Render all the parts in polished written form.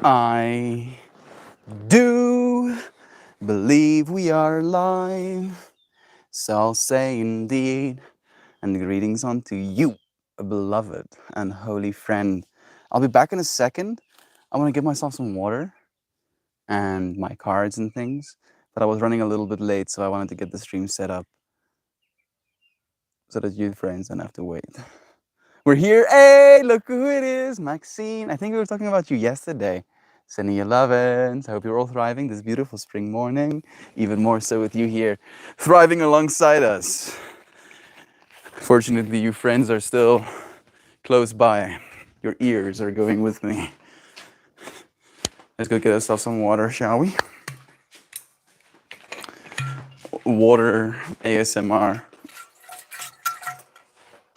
I do believe we are alive, so I'll say indeed, and greetings unto you, beloved and holy friend. I'll be back in a second. I want to give myself some water and my cards and things, but I was running a little bit late, so I wanted to get the stream set up so that you friends don't have to wait. We're here. Hey, look who it is, Maxine. I think we were talking about you yesterday. Sending you lovins. I hope you're all thriving this beautiful spring morning. Even more so with you here, thriving alongside us. Fortunately, you friends are still close by. Your ears are going with me. Let's go get ourselves some water, shall we? Water ASMR.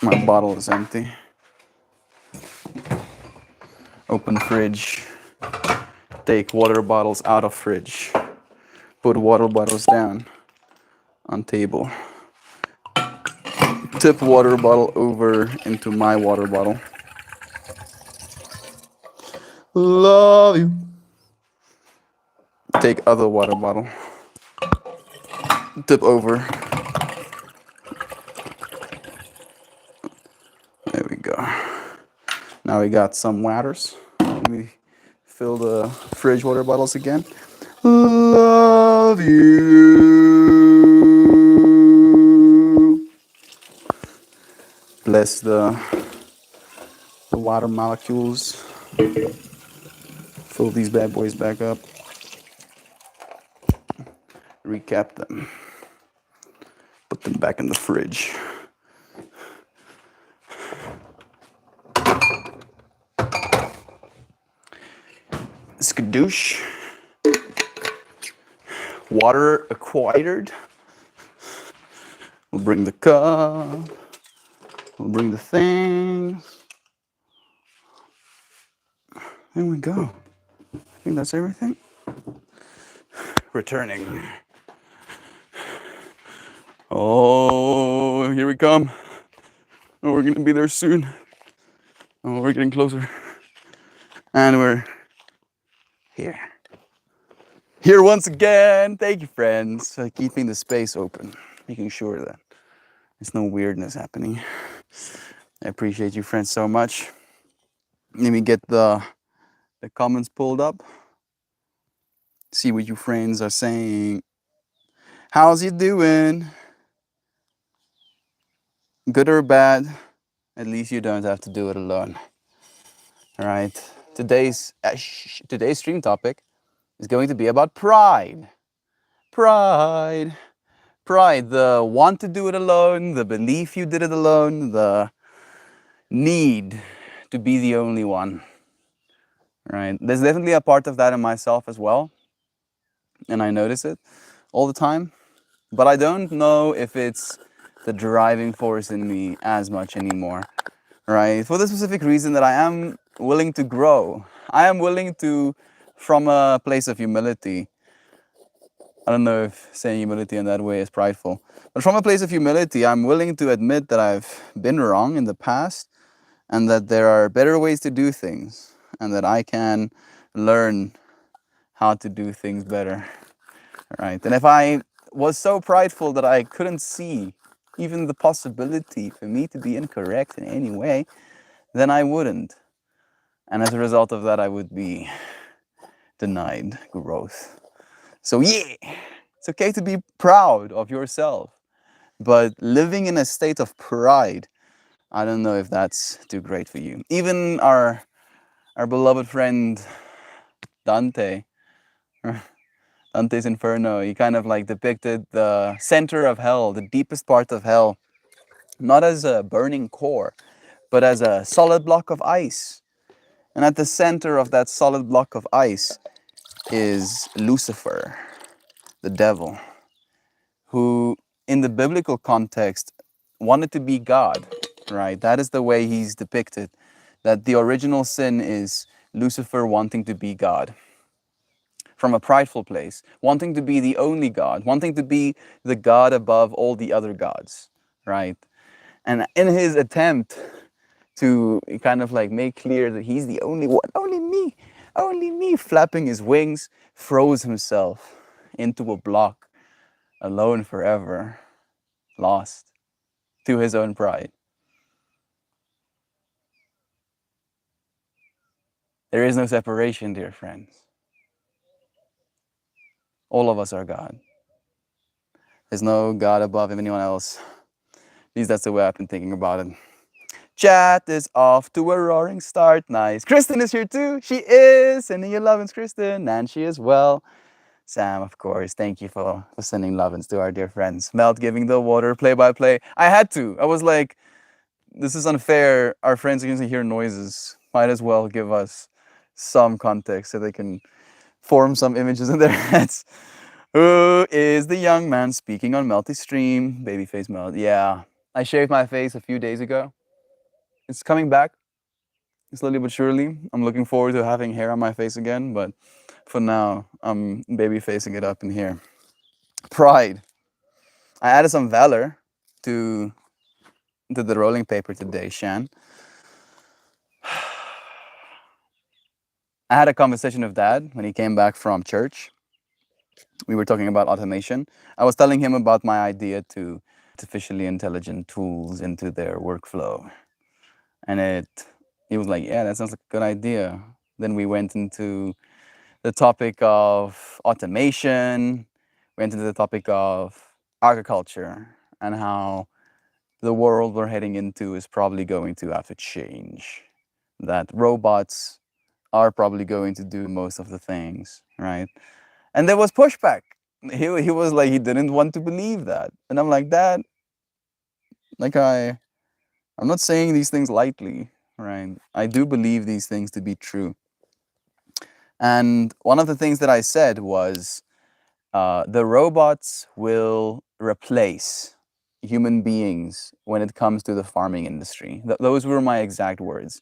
My bottle is empty. Open fridge. Take water bottles out of fridge. Put water bottles down on table. Tip water bottle over into my water bottle. Love you. Take other water bottle. Tip over. There we go. Now we got some waters. Let me fill the fridge water bottles again. Love you. Bless the water molecules. Fill these bad boys back up. Recap them. Put them back in the fridge. Skadoosh. Water acquired. We'll bring the cup. We'll bring the things. There we go. I think that's everything. Returning. Oh, here we come. Oh, we're gonna be there soon. Oh, we're getting closer. And we're here. Here once again. Thank you, friends, for keeping the space open, making sure that there's no weirdness happening. I appreciate you, friends, so much. Let me get the comments pulled up. See what you friends are saying. How's you doing? Good or bad? At least you don't have to do it alone. All right. Today's stream topic is going to be about pride. Pride. Pride. The want to do it alone, the belief you did it alone, the need to be the only one. Right. There's definitely a part of that in myself as well. And I notice it all the time. But I don't know if it's the driving force in me as much anymore. Right. For the specific reason that I am willing to grow. I am willing to, from a place of humility. I don't know if saying humility in that way is prideful. But from a place of humility, I'm willing to admit that I've been wrong in the past and that there are better ways to do things and that I can learn how to do things better. Right. And if I was so prideful that I couldn't see even the possibility for me to be incorrect in any way, then I wouldn't. And as a result of that, I would be denied growth. So yeah, it's okay to be proud of yourself, but living in a state of pride, I don't know if that's too great for you. Even our beloved friend Dante, Dante's Inferno, he kind of like depicted the center of hell, the deepest part of hell, not as a burning core, but as a solid block of ice. And at the center of that solid block of ice is Lucifer, the devil, who in the biblical context wanted to be God, right? That is the way he's depicted, that the original sin is Lucifer wanting to be God from a prideful place, wanting to be the only God, wanting to be the God above all the other gods, right? And in his attempt to kind of like make clear that he's the only one, only me, Only me, flapping his wings, froze himself into a block, alone forever, lost to his own pride. There is no separation, dear friends. All of us are God. There's no God above anyone else. At least that's the way I've been thinking about it. Chat is off to a roaring start. Nice. Kristen is here too. She is sending you lovin's, Kristen. Nancy as well. Sam, of course. Thank you for sending lovin's to our dear friends. Melt giving the water play by play. I had to. I was like, this is unfair. Our friends are going to hear noises. Might as well give us some context so they can form some images in their heads. Who is the young man speaking on Melty's stream? Babyface Melt. Yeah. I shaved my face a few days ago. It's coming back slowly but surely. I'm looking forward to having hair on my face again, but for now, I'm baby facing it up in here. Pride. I added some valor to the rolling paper today, Shan. I had a conversation with Dad when he came back from church. We were talking about automation. I was telling him about my idea to artificially intelligent tools into their workflow. And he was like, yeah, that sounds like a good idea. Then we went into the topic of automation, went into the topic of agriculture and how the world we're heading into is probably going to have to change. That robots are probably going to do most of the things, right? And there was pushback. He was like, he didn't want to believe that. And I'm like, Dad, like I'm not saying these things lightly, right? I do believe these things to be true. And one of the things that I said was, the robots will replace human beings when it comes to the farming industry. Those were my exact words,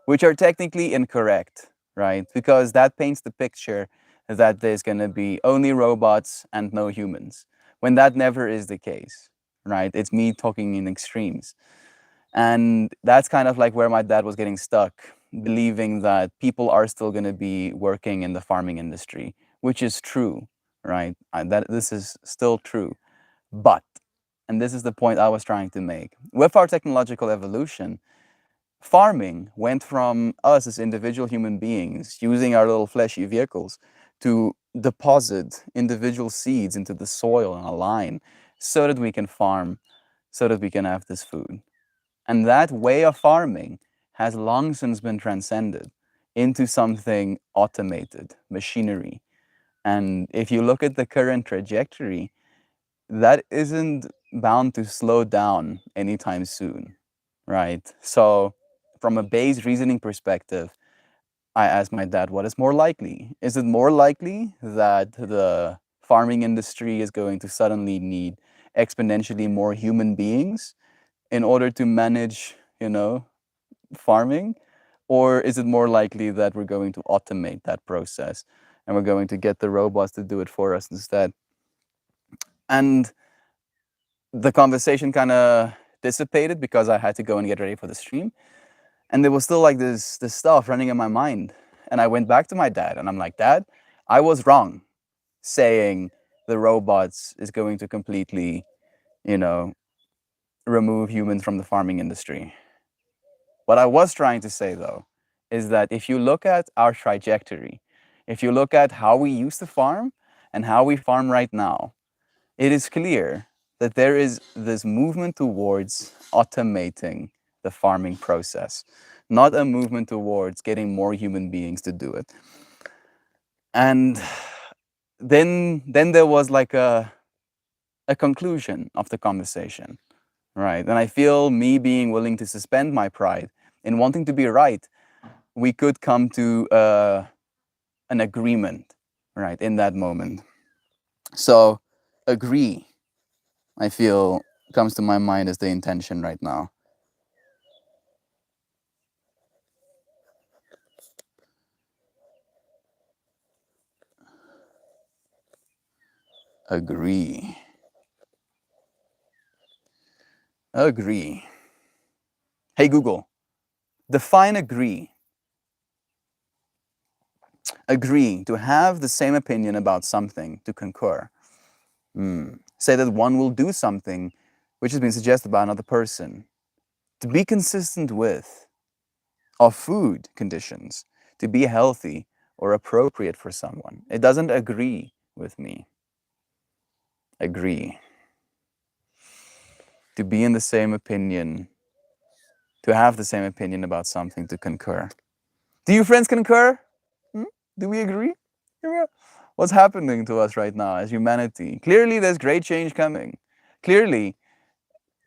which are technically incorrect, right? Because that paints the picture that there's going to be only robots and no humans, when that never is the case, right? It's me talking in extremes. And that's kind of like where my dad was getting stuck, believing that people are still going to be working in the farming industry, which is true, right? That this is still true. But, and this is the point I was trying to make, with our technological evolution, farming went from us as individual human beings using our little fleshy vehicles to deposit individual seeds into the soil on a line so that we can farm, so that we can have this food. And that way of farming has long since been transcended into something automated, machinery. And if you look at the current trajectory, that isn't bound to slow down anytime soon, right? So, from a base reasoning perspective, I asked my dad, what is more likely? Is it more likely that the farming industry is going to suddenly need exponentially more human beings in order to manage, farming? Or is it more likely that we're going to automate that process and we're going to get the robots to do it for us instead? And the conversation kind of dissipated because I had to go and get ready for the stream. And there was still like this stuff running in my mind. And I went back to my dad and I'm like, Dad, I was wrong saying the robots is going to completely, you know, remove humans from the farming industry. What I was trying to say, though, is that if you look at our trajectory, if you look at how we used to farm and how we farm right now, it is clear that there is this movement towards automating the farming process, not a movement towards getting more human beings to do it. And then there was like a conclusion of the conversation, right? And I feel me being willing to suspend my pride in wanting to be right, we could come to an agreement, right, in that moment. So, agree, I feel, comes to my mind as the intention right now. Agree. Agree. Hey, Google, define agree. Agree, to have the same opinion about something, to concur. Say that one will do something which has been suggested by another person. To be consistent with, of food conditions, to be healthy or appropriate for someone. It doesn't agree with me. Agree. To be in the same opinion, to have the same opinion about something, to concur. Do you friends concur? Do we agree? Yeah. What's happening to us right now as humanity? Clearly, there's great change coming. Clearly,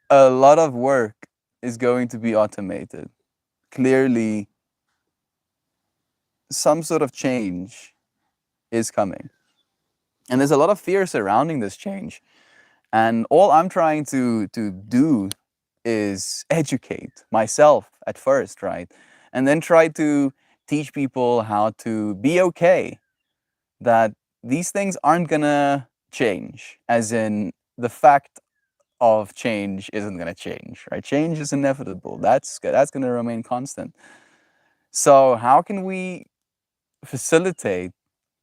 a lot of work is going to be automated. Clearly, some sort of change is coming. And there's a lot of fear surrounding this change. And all I'm trying to do is educate myself at first, right? And then try to teach people how to be okay that these things aren't gonna change, as in the fact of change isn't gonna change, right? Change is inevitable. That's gonna remain constant. So how can we facilitate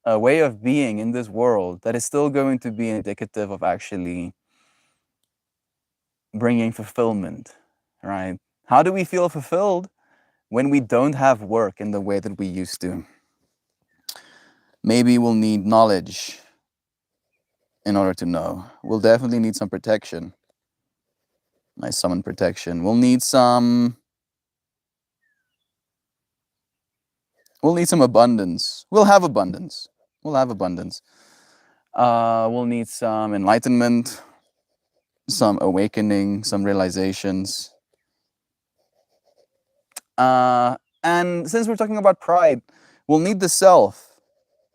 a way of being in this world that is still going to be indicative of actually bringing fulfillment, right? How do we feel fulfilled when we don't have work in the way that we used to? Maybe we'll need knowledge in order to know. We'll definitely need some protection. Nice summon protection. We'll need some abundance. We'll have abundance. We'll have abundance. We'll need some enlightenment, some awakening, some realizations. And since we're talking about pride, we'll need the self,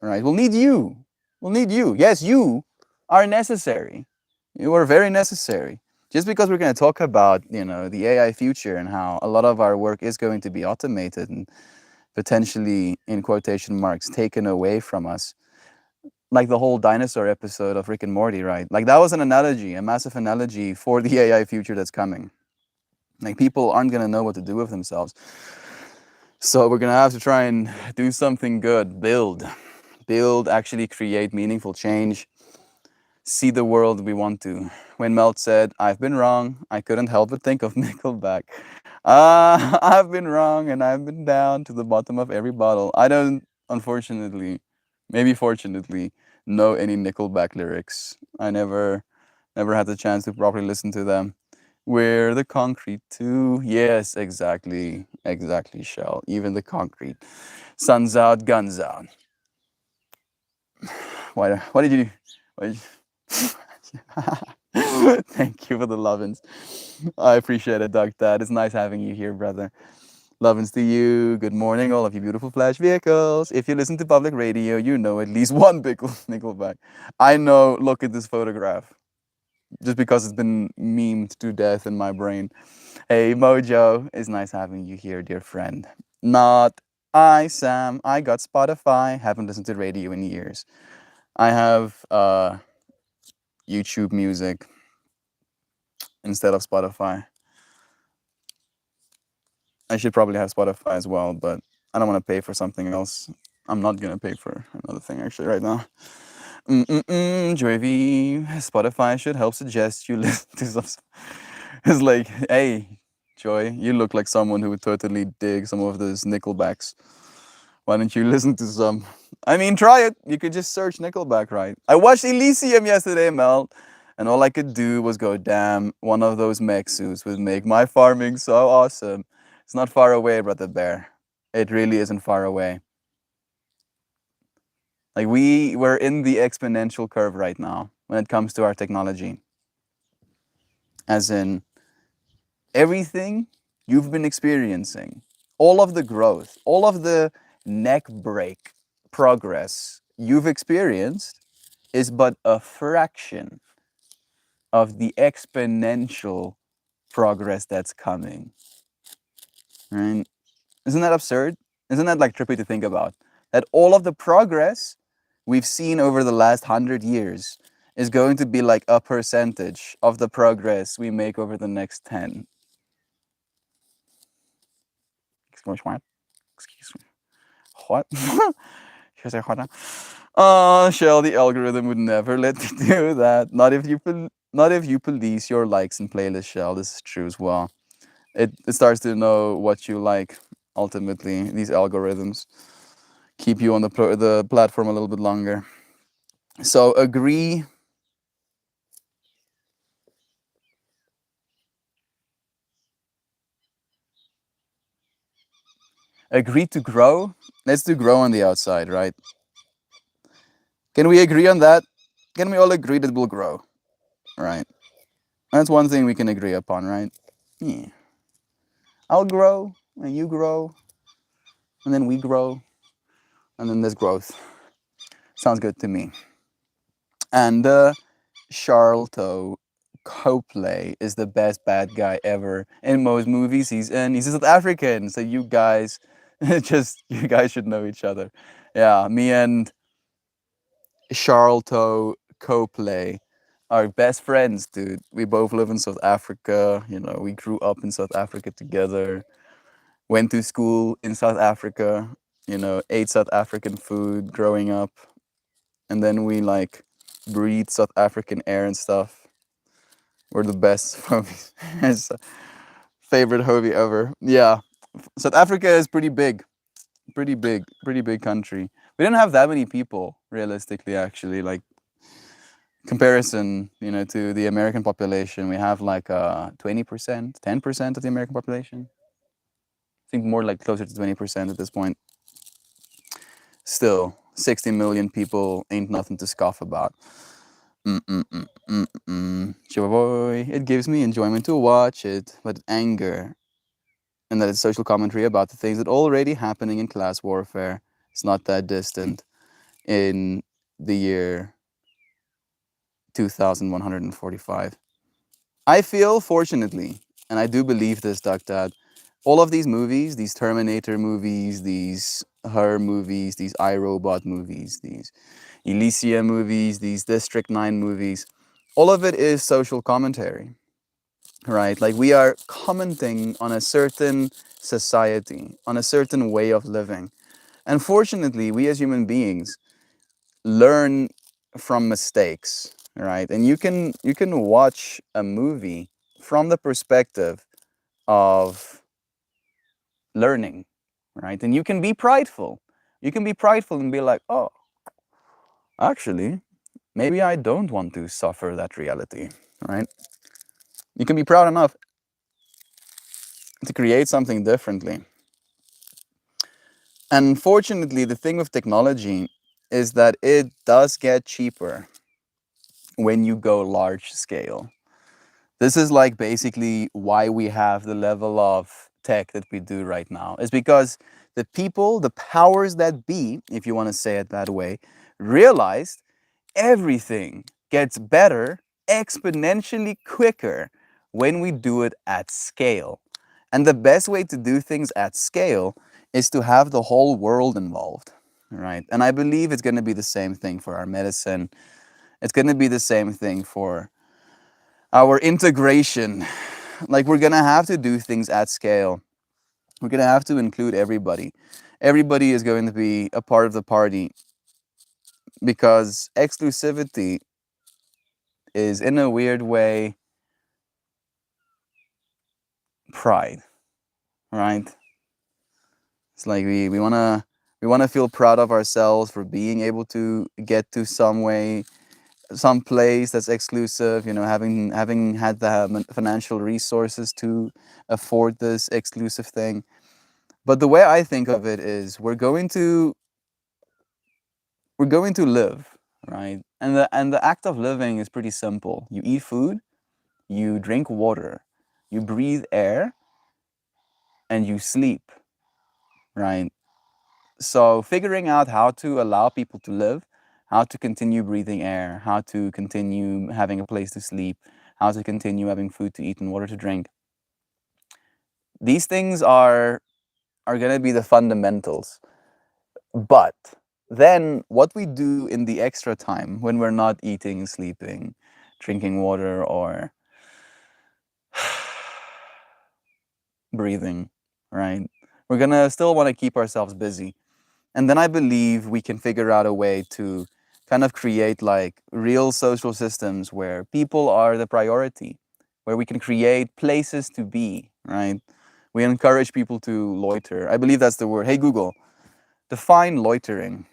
right? We'll need you. We'll need you. Yes, you are necessary. You are very necessary. Just because we're going to talk about, the AI future and how a lot of our work is going to be automated and potentially, in quotation marks, taken away from us, like the whole dinosaur episode of Rick and Morty, right? Like that was an analogy, a massive analogy for the AI future that's coming. Like people aren't going to know what to do with themselves. So we're going to have to try and do something good, build, actually create meaningful change, see the world we want to. When Melt said, I've been wrong, I couldn't help but think of Nickelback. I've been wrong and I've been down to the bottom of every bottle. I don't, unfortunately, maybe fortunately, know any Nickelback lyrics. I never had the chance to properly listen to them. We're the concrete too. Yes, exactly. Exactly, Shell. Even the concrete. Sun's out, guns out. What did you do? Thank you for the lovin's. I appreciate it, Doug Dad. It's nice having you here, brother. Lovin's to you. Good morning, all of you beautiful flash vehicles. If you listen to public radio, you know at least one big Nickelback. I know, look at this photograph. Just because it's been memed to death in my brain. Hey, Mojo, it's nice having you here, dear friend. Not I, Sam. I got Spotify. Haven't listened to radio in years. I have YouTube Music instead of Spotify. I should probably have Spotify as well, but I don't want to pay for something else. I'm not gonna pay for another thing actually right now. Joy V, Spotify should help suggest you listen to some. It's like, hey, Joy, you look like someone who would totally dig some of those Nickelbacks. Why don't you listen to some? I mean, try it. You could just search Nickelback, right? I watched Elysium yesterday, Mel, and all I could do was go, damn, one of those mech suits would make my farming so awesome. It's not far away, Brother Bear. It really isn't far away. Like we're in the exponential curve right now when it comes to our technology. As in everything you've been experiencing, all of the growth, all of the neck break progress you've experienced is but a fraction of the exponential progress that's coming. Right? Isn't that absurd? Isn't that like trippy to think about? That all of the progress we've seen over the last 100 years is going to be like a percentage of the progress we make over the next 10. Excuse me. What? Oh, Shell, the algorithm would never let me do that. Not if you police your likes and playlists, Shell. This is true as well. It starts to know what you like. Ultimately, these algorithms keep you on the platform a little bit longer. So agree to grow. Let's do grow on the outside, right? Can we agree on that? Can we all agree that we'll grow? Right. That's one thing we can agree upon, right? Yeah. I'll grow, and you grow, and then we grow, and then there's growth. Sounds good to me. And Charlton Copley is the best bad guy ever in most movies he's in. He's South African, so you guys, you guys should know each other. Yeah, me and Charlton Copley are best friends, dude. We both live in South Africa. You know, we grew up in South Africa together. Went to school in South Africa. You know, ate South African food growing up, and then we like breathe South African air and stuff. We're the best homies. It's favorite hobby ever. Yeah, South Africa is pretty big country. We didn't have that many people, realistically. Actually, like comparison, you know, to the American population, we have like 20%, 10% of the American population. I think more like closer to 20% at this point. Still, 60 million people ain't nothing to scoff about. Boy, it gives me enjoyment to watch it, but anger, and that it's social commentary about the things that already happening in class warfare. It's not that distant in the year 2145. I feel, fortunately, and I do believe this, Duck Dad, all of these movies, these Terminator movies, these Her movies, these iRobot movies, these Elysia movies, these District 9 movies, all of it is social commentary, right? Like we are commenting on a certain society, on a certain way of living. And fortunately, we as human beings learn from mistakes, right? And you can watch a movie from the perspective of learning, right? And you can be prideful. You can be prideful and be like, oh, actually, maybe I don't want to suffer that reality, right? You can be proud enough to create something differently. And fortunately, the thing with technology is that it does get cheaper when you go large scale. This is like basically why we have the level of tech that we do right now. Is because the people, the powers that be, if you want to say it that way, realized everything gets better exponentially quicker when we do it at scale. And the best way to do things at scale is to have the whole world involved, right? And I believe it's going to be the same thing for our medicine. It's going to be the same thing for our integration. Like we're going to have to do things at scale. We're going to have to include everybody. Everybody is going to be a part of the party because exclusivity is in a weird way pride, right? It's like we wanna feel proud of ourselves for being able to get to some place that's exclusive, you know, having had the financial resources to afford this exclusive thing. But the way I think of it is we're going to live, right? And the act of living is pretty simple. You eat food, you drink water, you breathe air, and you sleep, right? So figuring out how to allow people to live, how to continue breathing air, how to continue having a place to sleep, how to continue having food to eat and water to drink. These things are going to be the fundamentals. But then what we do in the extra time when we're not eating, sleeping, drinking water or breathing, right? We're going to still want to keep ourselves busy. And then I believe we can figure out a way to kind of create like real social systems where people are the priority, where we can create places to be, right? We encourage people to loiter. I believe that's the word. Hey, Google, define loitering.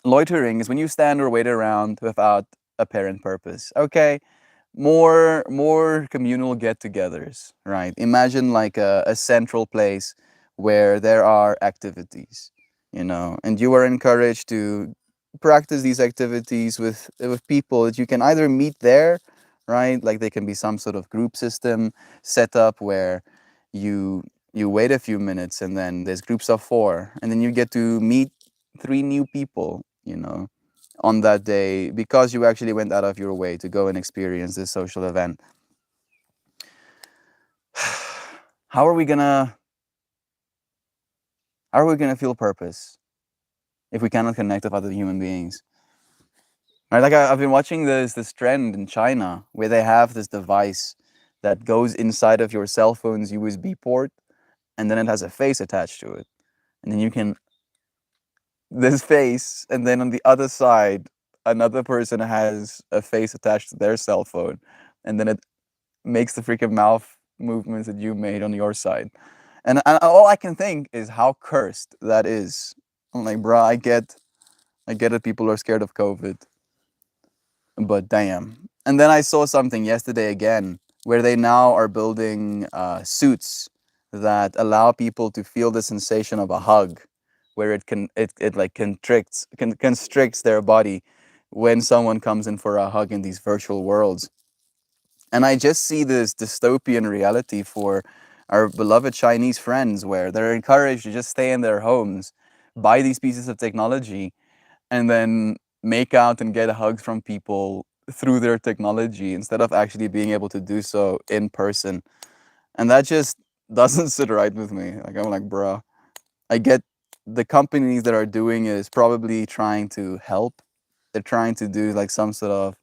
Loitering is when you stand or wait around without apparent purpose. Okay, more communal get-togethers, right? Imagine like a central place where there are activities, and you are encouraged to practice these activities with people that you can either meet there, right? Like they can be some sort of group system set up where you wait a few minutes and then there's groups of four and then you get to meet three new people, on that day because you actually went out of your way to go and experience this social event. How are we gonna how are we gonna feel purpose if we cannot connect with other human beings? Right? Like I've been watching this trend in China where they have this device that goes inside of your cell phone's USB port and then it has a face attached to it. And then you can this face and then on the other side another person has a face attached to their cell phone and then it makes the freaking mouth movements that you made on your side. And all I can think is how cursed that is. I'm like, bruh, I get that people are scared of COVID, but damn. And then I saw something yesterday again where they now are building suits that allow people to feel the sensation of a hug, where it like constricts their body when someone comes in for a hug in these virtual worlds. And I just see this dystopian reality for our beloved Chinese friends where they're encouraged to just stay in their homes, buy these pieces of technology, and then make out and get hugs from people through their technology instead of actually being able to do so in person. And that just doesn't sit right with me. Like, I'm like, bruh, I get the companies that are doing it is probably trying to help. They're trying to do like some sort of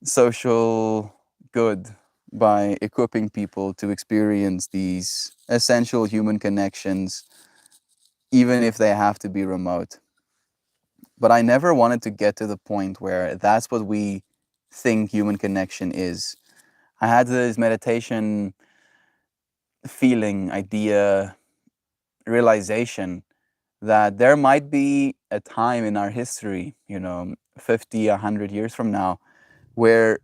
social good by equipping people to experience these essential human connections, even if they have to be remote. But I never wanted to get to the point where that's what we think human connection is. I had this meditation feeling, idea, realization that there might be a time in our history, 50, 100 years from now, where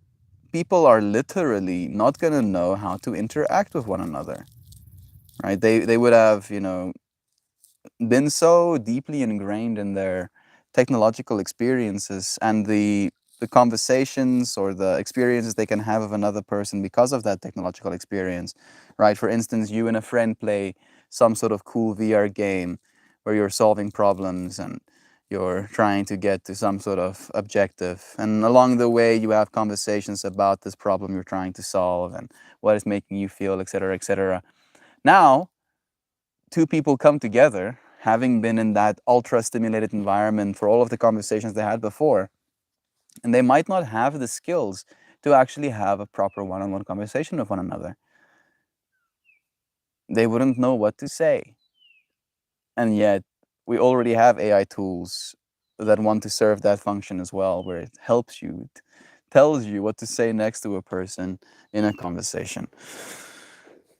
people are literally not going to know how to interact with one another, right? They would have, been so deeply ingrained in their technological experiences and the conversations or the experiences they can have of another person because of that technological experience, right? For instance, you and a friend play some sort of cool VR game where you're solving problems and you're trying to get to some sort of objective. And along the way, you have conversations about this problem you're trying to solve and what is making you feel, et cetera, et cetera. Now, two people come together, having been in that ultra stimulated environment for all of the conversations they had before, and they might not have the skills to actually have a proper one on one conversation with one another. They wouldn't know what to say. And yet, we already have AI tools that want to serve that function as well, where it helps you, it tells you what to say next to a person in a conversation.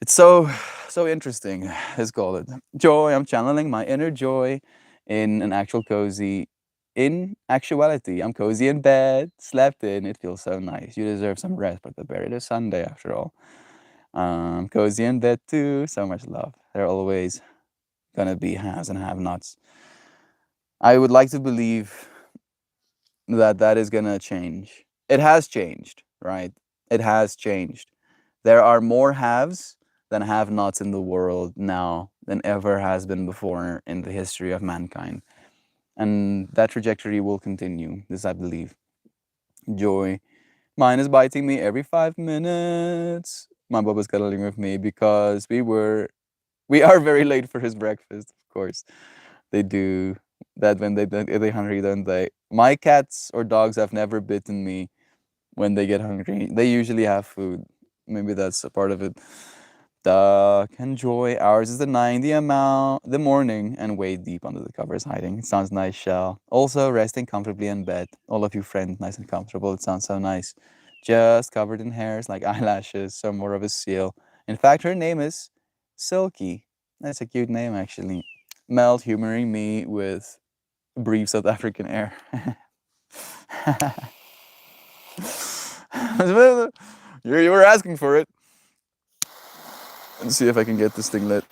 It's so interesting. Let's call it joy. I'm channeling my inner joy in an actual cozy. In actuality, I'm cozy in bed, slept in. It feels so nice. You deserve some rest, but the buried is Sunday after all. Cozy in bed too. So much love. There are always gonna be haves and have-nots. I would like to believe that that is gonna change. It has changed, right? It has changed. There are more haves than have-nots in the world now than ever has been before in the history of mankind. And that trajectory will continue, this I believe. Joy. Mine is biting me every 5 minutes. My Bubba's cuddling with me because we are very late for his breakfast, of course. They do that when they're hungry, don't they? My cats or dogs have never bitten me when they get hungry. They usually have food. Maybe that's a part of it. Duck and joy, ours is the night, the morning, and way deep under the covers hiding. It sounds nice, Shell. Also, resting comfortably in bed. All of you friends, nice and comfortable. It sounds so nice. Just covered in hairs like eyelashes, so more of a seal. In fact, her name is Silky. That's a cute name, actually. Mel humoring me with brief South African air. You were asking for it. Let's see if I can get this thing lit.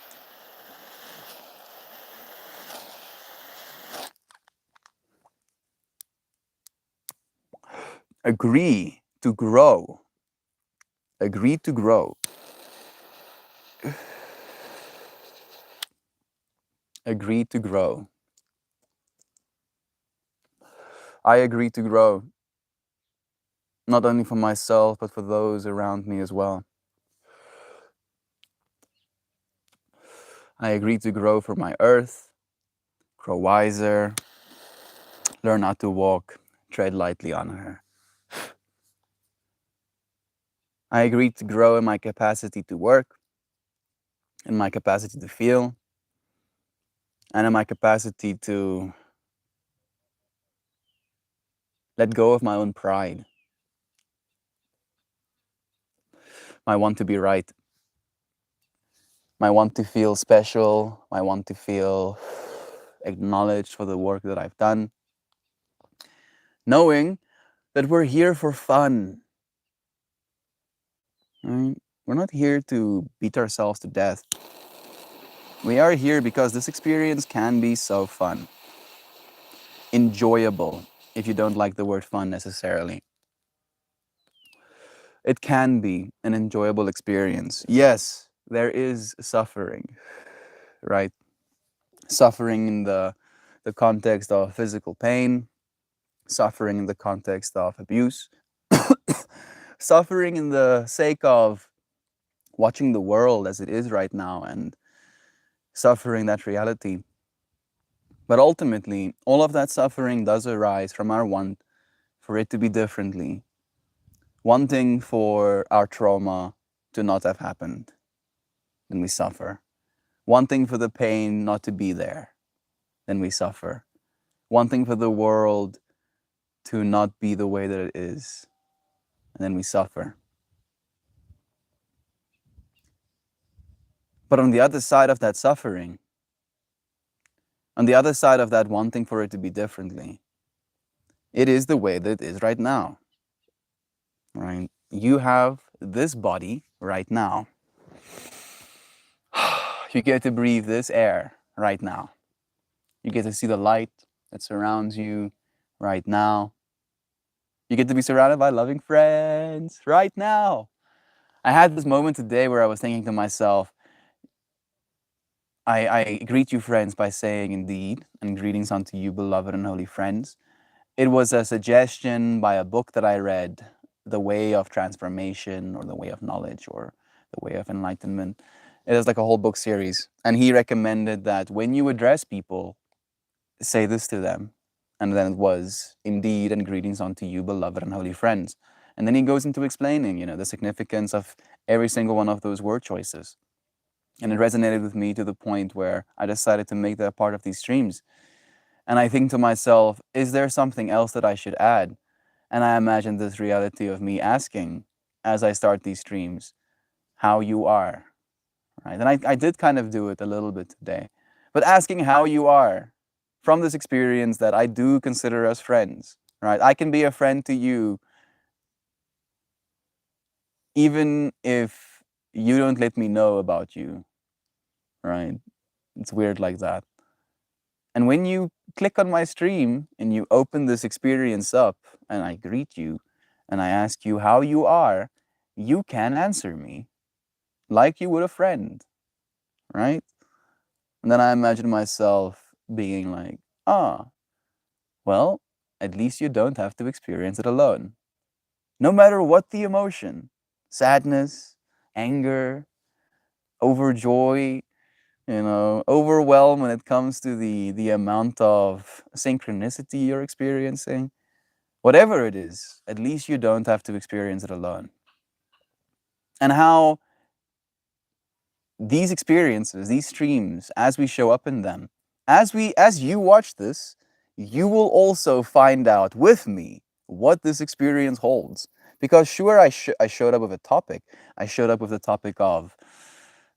Agree to grow. Agree to grow. Agree to grow. I agree to grow. Not only for myself, but for those around me as well. I agree to grow for my earth, grow wiser, learn how to walk, tread lightly on her. I agree to grow in my capacity to work, in my capacity to feel, and in my capacity to let go of my own pride, my want to be right, my want to feel special, my want to feel acknowledged for the work that I've done, knowing that we're here for fun. Right? We're not here to beat ourselves to death. We are here because this experience can be so fun, enjoyable, if you don't like the word fun necessarily. It can be an enjoyable experience. Yes, there is suffering, right? Suffering in the context of physical pain, suffering in the context of abuse, suffering in the sake of watching the world as it is right now and suffering that reality. But ultimately, all of that suffering does arise from our want for it to be differently, wanting for our trauma to not have happened, then we suffer. Wanting for the pain not to be there, then we suffer. Wanting for the world to not be the way that it is, and then we suffer. But on the other side of that suffering, on the other side of that wanting for it to be differently, it is the way that it is right now. Right? You have this body right now. You get to breathe this air right now. You get to see the light that surrounds you right now. You get to be surrounded by loving friends right now. I had this moment today where I was thinking to myself, I greet you, friends, by saying indeed, and greetings unto you, beloved and holy friends. It was a suggestion by a book that I read, The Way of Transformation, or The Way of Knowledge, or The Way of Enlightenment. It is like a whole book series. And he recommended that when you address people, say this to them. And then it was, indeed, and greetings unto you, beloved and holy friends. And then he goes into explaining, the significance of every single one of those word choices. And it resonated with me to the point where I decided to make that part of these streams. And I think to myself, is there something else that I should add? And I imagine this reality of me asking, as I start these streams, how you are, right? And I did kind of do it a little bit today, but asking how you are from this experience that I do consider us friends, right? I can be a friend to you even if you don't let me know about you, right? It's weird like that. And when you click on my stream and you open this experience up and I greet you and I ask you how you are, you can answer me like you would a friend, right? And then I imagine myself being like, well, at least you don't have to experience it alone. No matter what the emotion, sadness, anger, overjoy, overwhelm when it comes to the amount of synchronicity you're experiencing, whatever it is, at least you don't have to experience it alone. And how these experiences, these streams, as we show up in them, as you watch this, you will also find out with me what this experience holds. Because sure, I showed up with a topic. I showed up with the topic of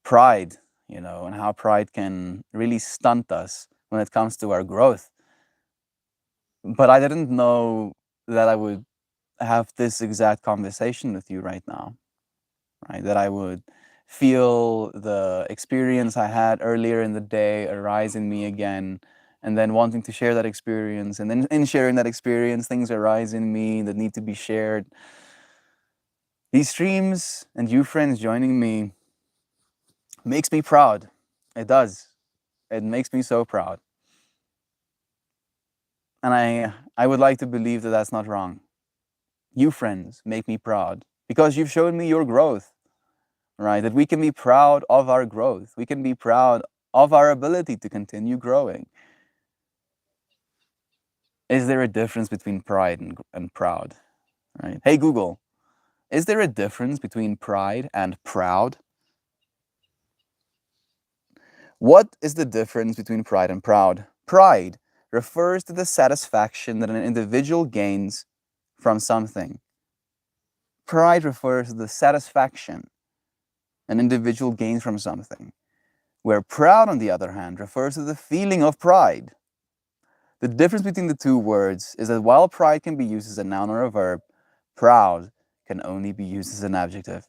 pride, and how pride can really stunt us when it comes to our growth. But I didn't know that I would have this exact conversation with you right now, right? That I would feel the experience I had earlier in the day arise in me again, and then wanting to share that experience. And then in sharing that experience, things arise in me that need to be shared. These streams and you friends joining me makes me proud. It does. It makes me so proud. And I would like to believe that that's not wrong. You friends make me proud because you've shown me your growth, right? That we can be proud of our growth. We can be proud of our ability to continue growing. Is there a difference between pride and proud, right? Hey, Google, is there a difference between pride and proud? What is the difference between pride and proud? Pride refers to the satisfaction that an individual gains from something. Pride refers to the satisfaction an individual gains from something, where proud, on the other hand, refers to the feeling of pride. The difference between the two words is that while pride can be used as a noun or a verb, proud can only be used as an adjective.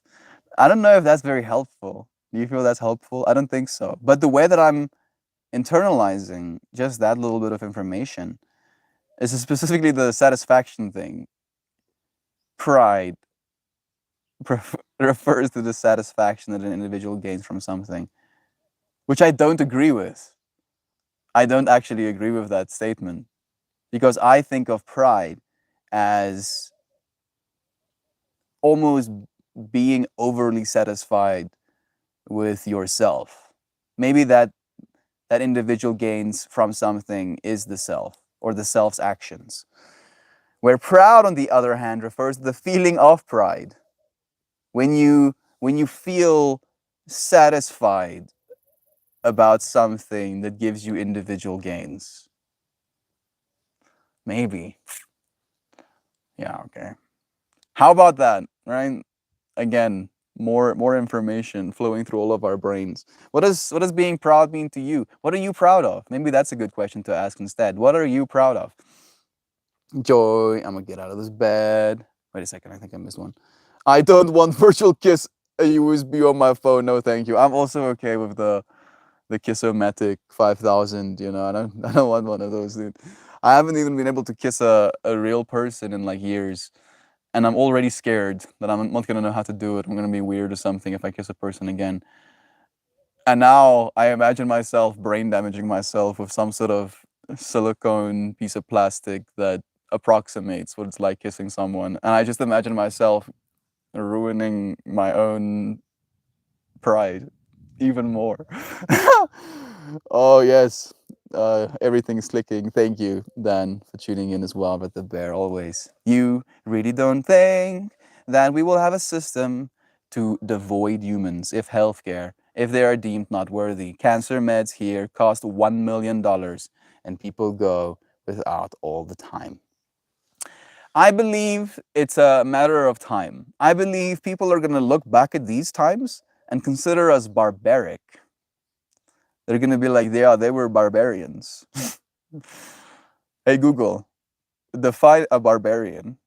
I don't know if that's very helpful. Do you feel that's helpful? I don't think so. But the way that I'm internalizing just that little bit of information is specifically the satisfaction thing. Pride refers to the satisfaction that an individual gains from something, which I don't agree with. I don't actually agree with that statement because I think of pride as almost being overly satisfied with yourself. Maybe that individual gains from something is the self or the self's actions. Where proud, on the other hand, refers to the feeling of pride. When you feel satisfied about something that gives you individual gains. Maybe. Yeah, okay. How about that, right? Again, more information flowing through all of our brains. What does being proud mean to you? What are you proud of? Maybe that's a good question to ask instead. What are you proud of? Joy, I'm gonna get out of this bed. Wait a second, I think I missed one. I don't want virtual kiss a USB on my phone. No, thank you. I'm also okay with the Kissomatic 5000. I don't want one of those, dude. I haven't even been able to kiss a real person in like years. And I'm already scared that I'm not gonna know how to do it. I'm gonna be weird or something if I kiss a person again. And now I imagine myself brain damaging myself with some sort of silicone piece of plastic that approximates what it's like kissing someone. And I just imagine myself ruining my own pride even more. Oh yes, everything's clicking. Thank you, Dan, for tuning in as well. But the bear always. You really don't think that we will have a system to devoid humans if they are deemed not worthy. Cancer meds here cost $1 million, and people go without all the time. I believe it's a matter of time. I believe people are going to look back at these times and consider us barbaric. They're going to be like, yeah, they were barbarians. Hey, Google, define a barbarian.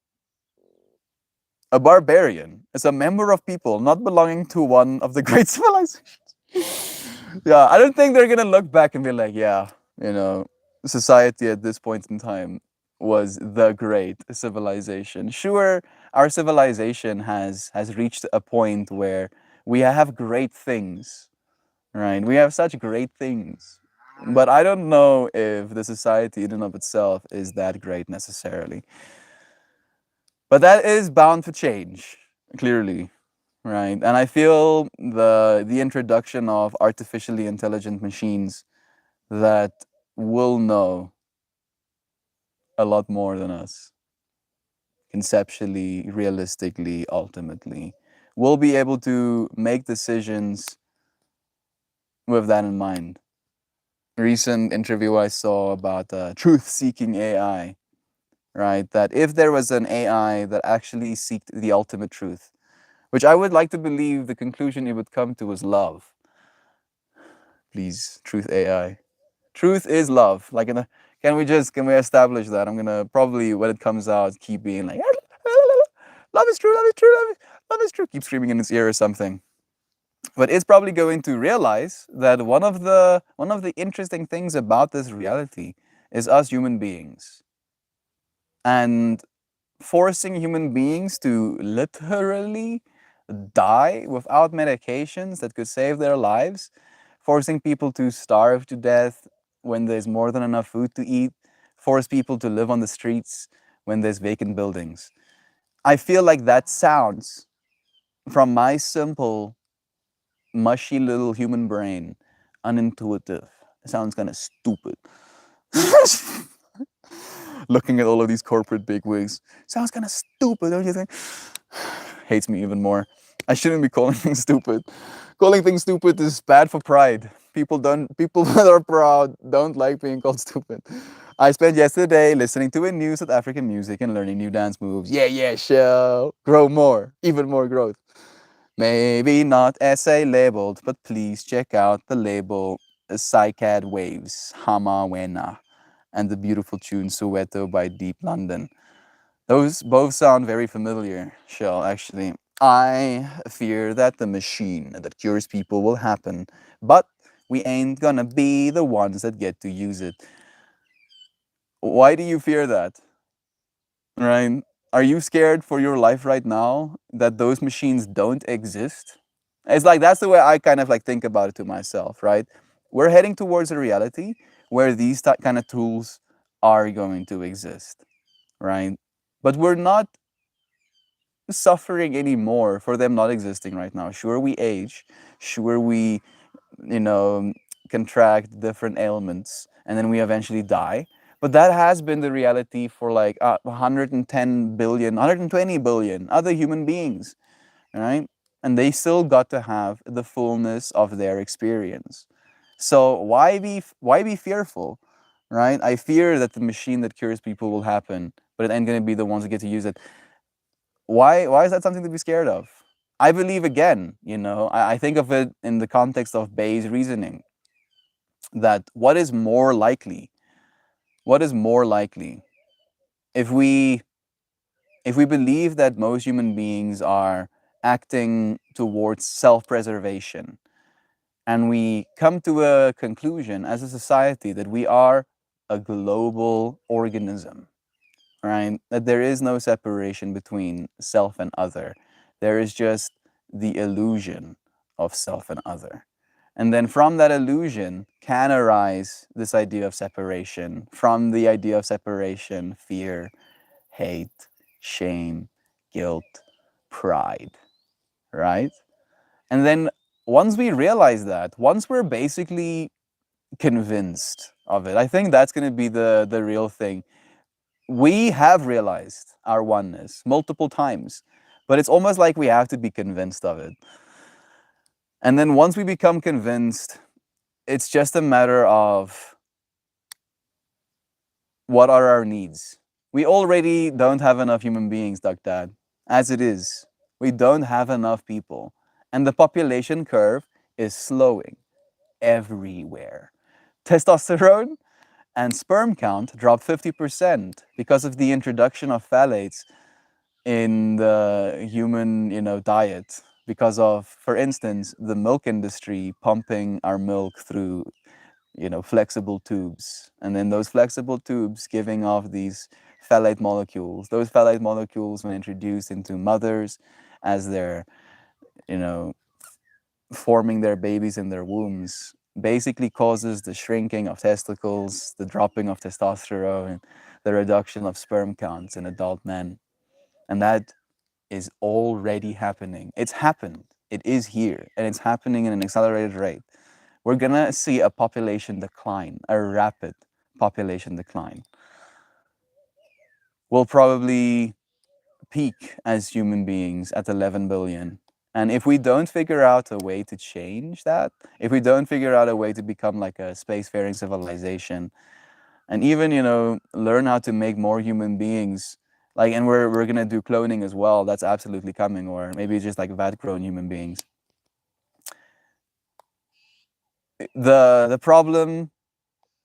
A barbarian is a member of people not belonging to one of the great civilizations. Yeah, I don't think they're going to look back and be like, yeah, society at this point in time was the great civilization. Sure, our civilization has reached a point where we have great things, right? We have such great things. But I don't know if the society in and of itself is that great necessarily. But that is bound to change, clearly, right? And I feel the introduction of artificially intelligent machines that will know a lot more than us, conceptually, realistically, ultimately, will be able to make decisions with that in mind. Recent interview I saw about truth-seeking AI, right? That if there was an AI that actually seeked the ultimate truth, which I would like to believe the conclusion it would come to was love. Please, truth AI. Truth is love. Like, can we establish that? I'm gonna probably when it comes out keep being like, love is true, love is true, love is true. Keep screaming in his ear or something. But it's probably going to realize that one of the interesting things about this reality is us human beings, and forcing human beings to literally die without medications that could save their lives, forcing people to starve to death when there's more than enough food to eat, force people to live on the streets when there's vacant buildings. I feel like that sounds, from my simple, mushy little human brain, unintuitive. It sounds kind of stupid. Looking at all of these corporate bigwigs, sounds kind of stupid, don't you think? Hates me even more. I shouldn't be calling things stupid. Calling things stupid is bad for pride. People that are proud don't like being called stupid. I spent yesterday listening to a new South African music and learning new dance moves. Yeah, yeah, show. Grow more, even more growth. Maybe not essay labeled, but please check out the label Psycad Waves, Hama Wena, and the beautiful tune Soweto by Deep London. Those both sound very familiar, Shell, actually. I fear that the machine that cures people will happen, but we ain't gonna be the ones that get to use it. Why do you fear that? Right? Are you scared for your life right now that those machines don't exist? It's like that's the way I kind of like think about it to myself, right? We're heading towards a reality where these kind of tools are going to exist, right? But we're not suffering anymore for them not existing right now. Sure, we age, sure, we, you know, contract different ailments, and then we eventually die. But that has been the reality for like 110 billion, 120 billion other human beings, right? And they still got to have the fullness of their experience. So why be fearful, right? I fear that the machine that cures people will happen, but it ain't gonna be the ones that get to use it. Why is that something to be scared of? I believe again, I think of it in the context of Bayes' reasoning that what is more likely? What is more likely? If we believe that most human beings are acting towards self-preservation, and we come to a conclusion as a society that we are a global organism, right? That there is no separation between self and other. There is just the illusion of self and other. And then from that illusion can arise this idea of separation. From the idea of separation, fear, hate, shame, guilt, pride, right? And then once we realize that, once we're basically convinced of it, I think that's going to be the real thing. We have realized our oneness multiple times, but it's almost like we have to be convinced of it. And then once we become convinced, it's just a matter of what are our needs. We already don't have enough human beings, Duck Dad. As it is, we don't have enough people. And the population curve is slowing everywhere. Testosterone and sperm count dropped 50% because of the introduction of phthalates in the human, diet, because of, for instance, the milk industry pumping our milk through, flexible tubes, and then those flexible tubes giving off these phthalate molecules. Those phthalate molecules, when introduced into mothers as they're, you know, forming their babies in their wombs, basically causes the shrinking of testicles, the dropping of testosterone, the reduction of sperm counts in adult men. And that is already happening. It's happened. It is here, and it's happening in an accelerated rate. We're gonna see a population decline, a rapid population decline. We'll probably peak as human beings at 11 billion, And if we don't figure out a way to change that, if we don't figure out a way to become like a spacefaring civilization, and even, learn how to make more human beings, like, and we're gonna do cloning as well, that's absolutely coming, or maybe just like vat-grown human beings. The problem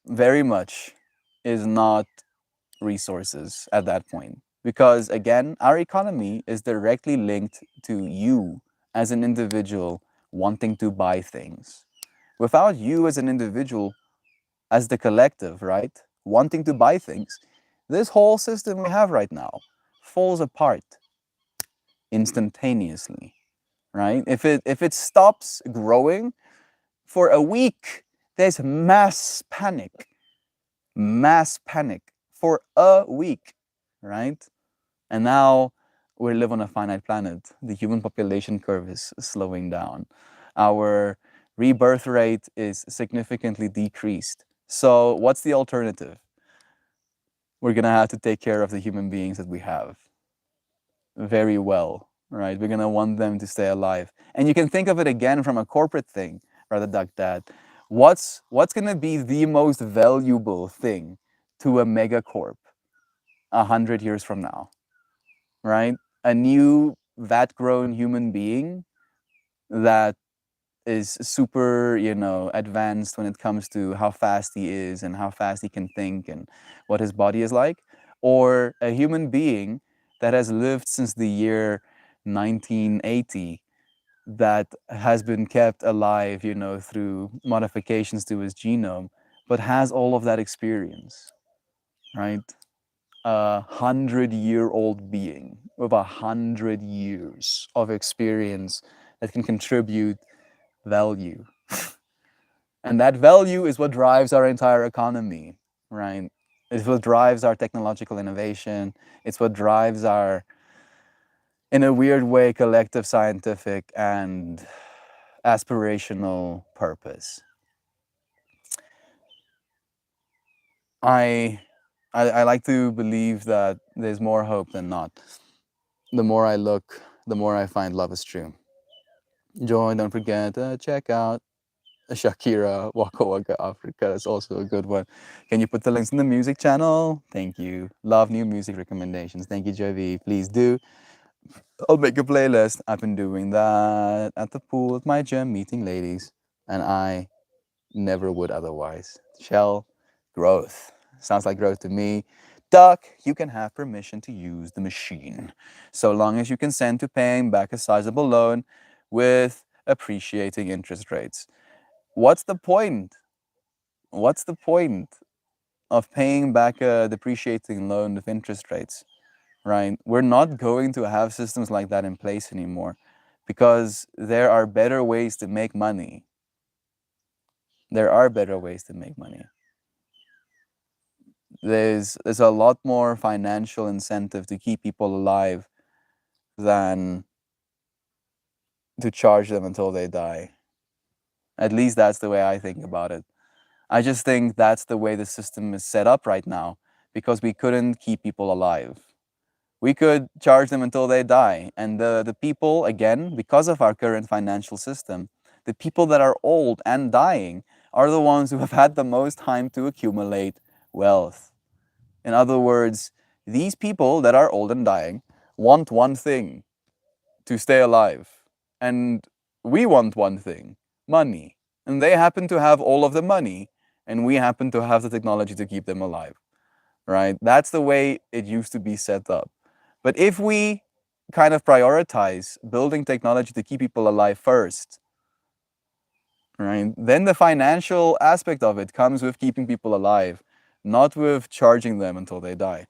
very much is not resources at that point. Because again, our economy is directly linked to you as an individual wanting to buy things. Without you as an individual, as the collective, right, wanting to buy things, this whole system we have right now falls apart instantaneously, right? If it stops growing for a week, there's mass panic for a week, right? And now we live on a finite planet. The human population curve is slowing down. Our rebirth rate is significantly decreased. So what's the alternative? We're gonna have to take care of the human beings that we have very well, right? We're gonna want them to stay alive. And you can think of it again from a corporate thing, rather like that. What's gonna be the most valuable thing to a megacorp 100 years from now, right? A new vat-grown human being that is super, advanced when it comes to how fast he is and how fast he can think and what his body is like, or a human being that has lived since the year 1980 that has been kept alive, through modifications to his genome, but has all of that experience, right? 100-year-old being with 100 years of experience that can contribute value. And that value is what drives our entire economy, right? It's what drives our technological innovation. It's what drives our, in a weird way, collective scientific and aspirational purpose. I like to believe that there's more hope than not. The more I look, the more I find love is true. Joy, don't forget to check out Shakira, Waka Waka Africa is also a good one. Can you put the links in the music channel? Thank you. Love new music recommendations. Thank you, JV. Please do. I'll make a playlist. I've been doing that at the pool with my gym, meeting ladies, and I never would otherwise. Shell, growth. Sounds like growth to me. Duck, you can have permission to use the machine, so long as you consent to paying back a sizable loan with appreciating interest rates. What's the point? What's the point of paying back a depreciating loan with interest rates, right? We're not going to have systems like that in place anymore because there are better ways to make money. There are better ways to make money. There's a lot more financial incentive to keep people alive than to charge them until they die. At least that's the way I think about it. I just think that's the way the system is set up right now because we couldn't keep people alive. We could charge them until they die. And the people, again, because of our current financial system, the people that are old and dying are the ones who have had the most time to accumulate wealth. In other words, these people that are old and dying want one thing: to stay alive. And we want one thing: money. And they happen to have all of the money, and we happen to have the technology to keep them alive, right? That's the way it used to be set up. But if we kind of prioritize building technology to keep people alive first, right, then the financial aspect of it comes with keeping people alive, not with charging them until they die.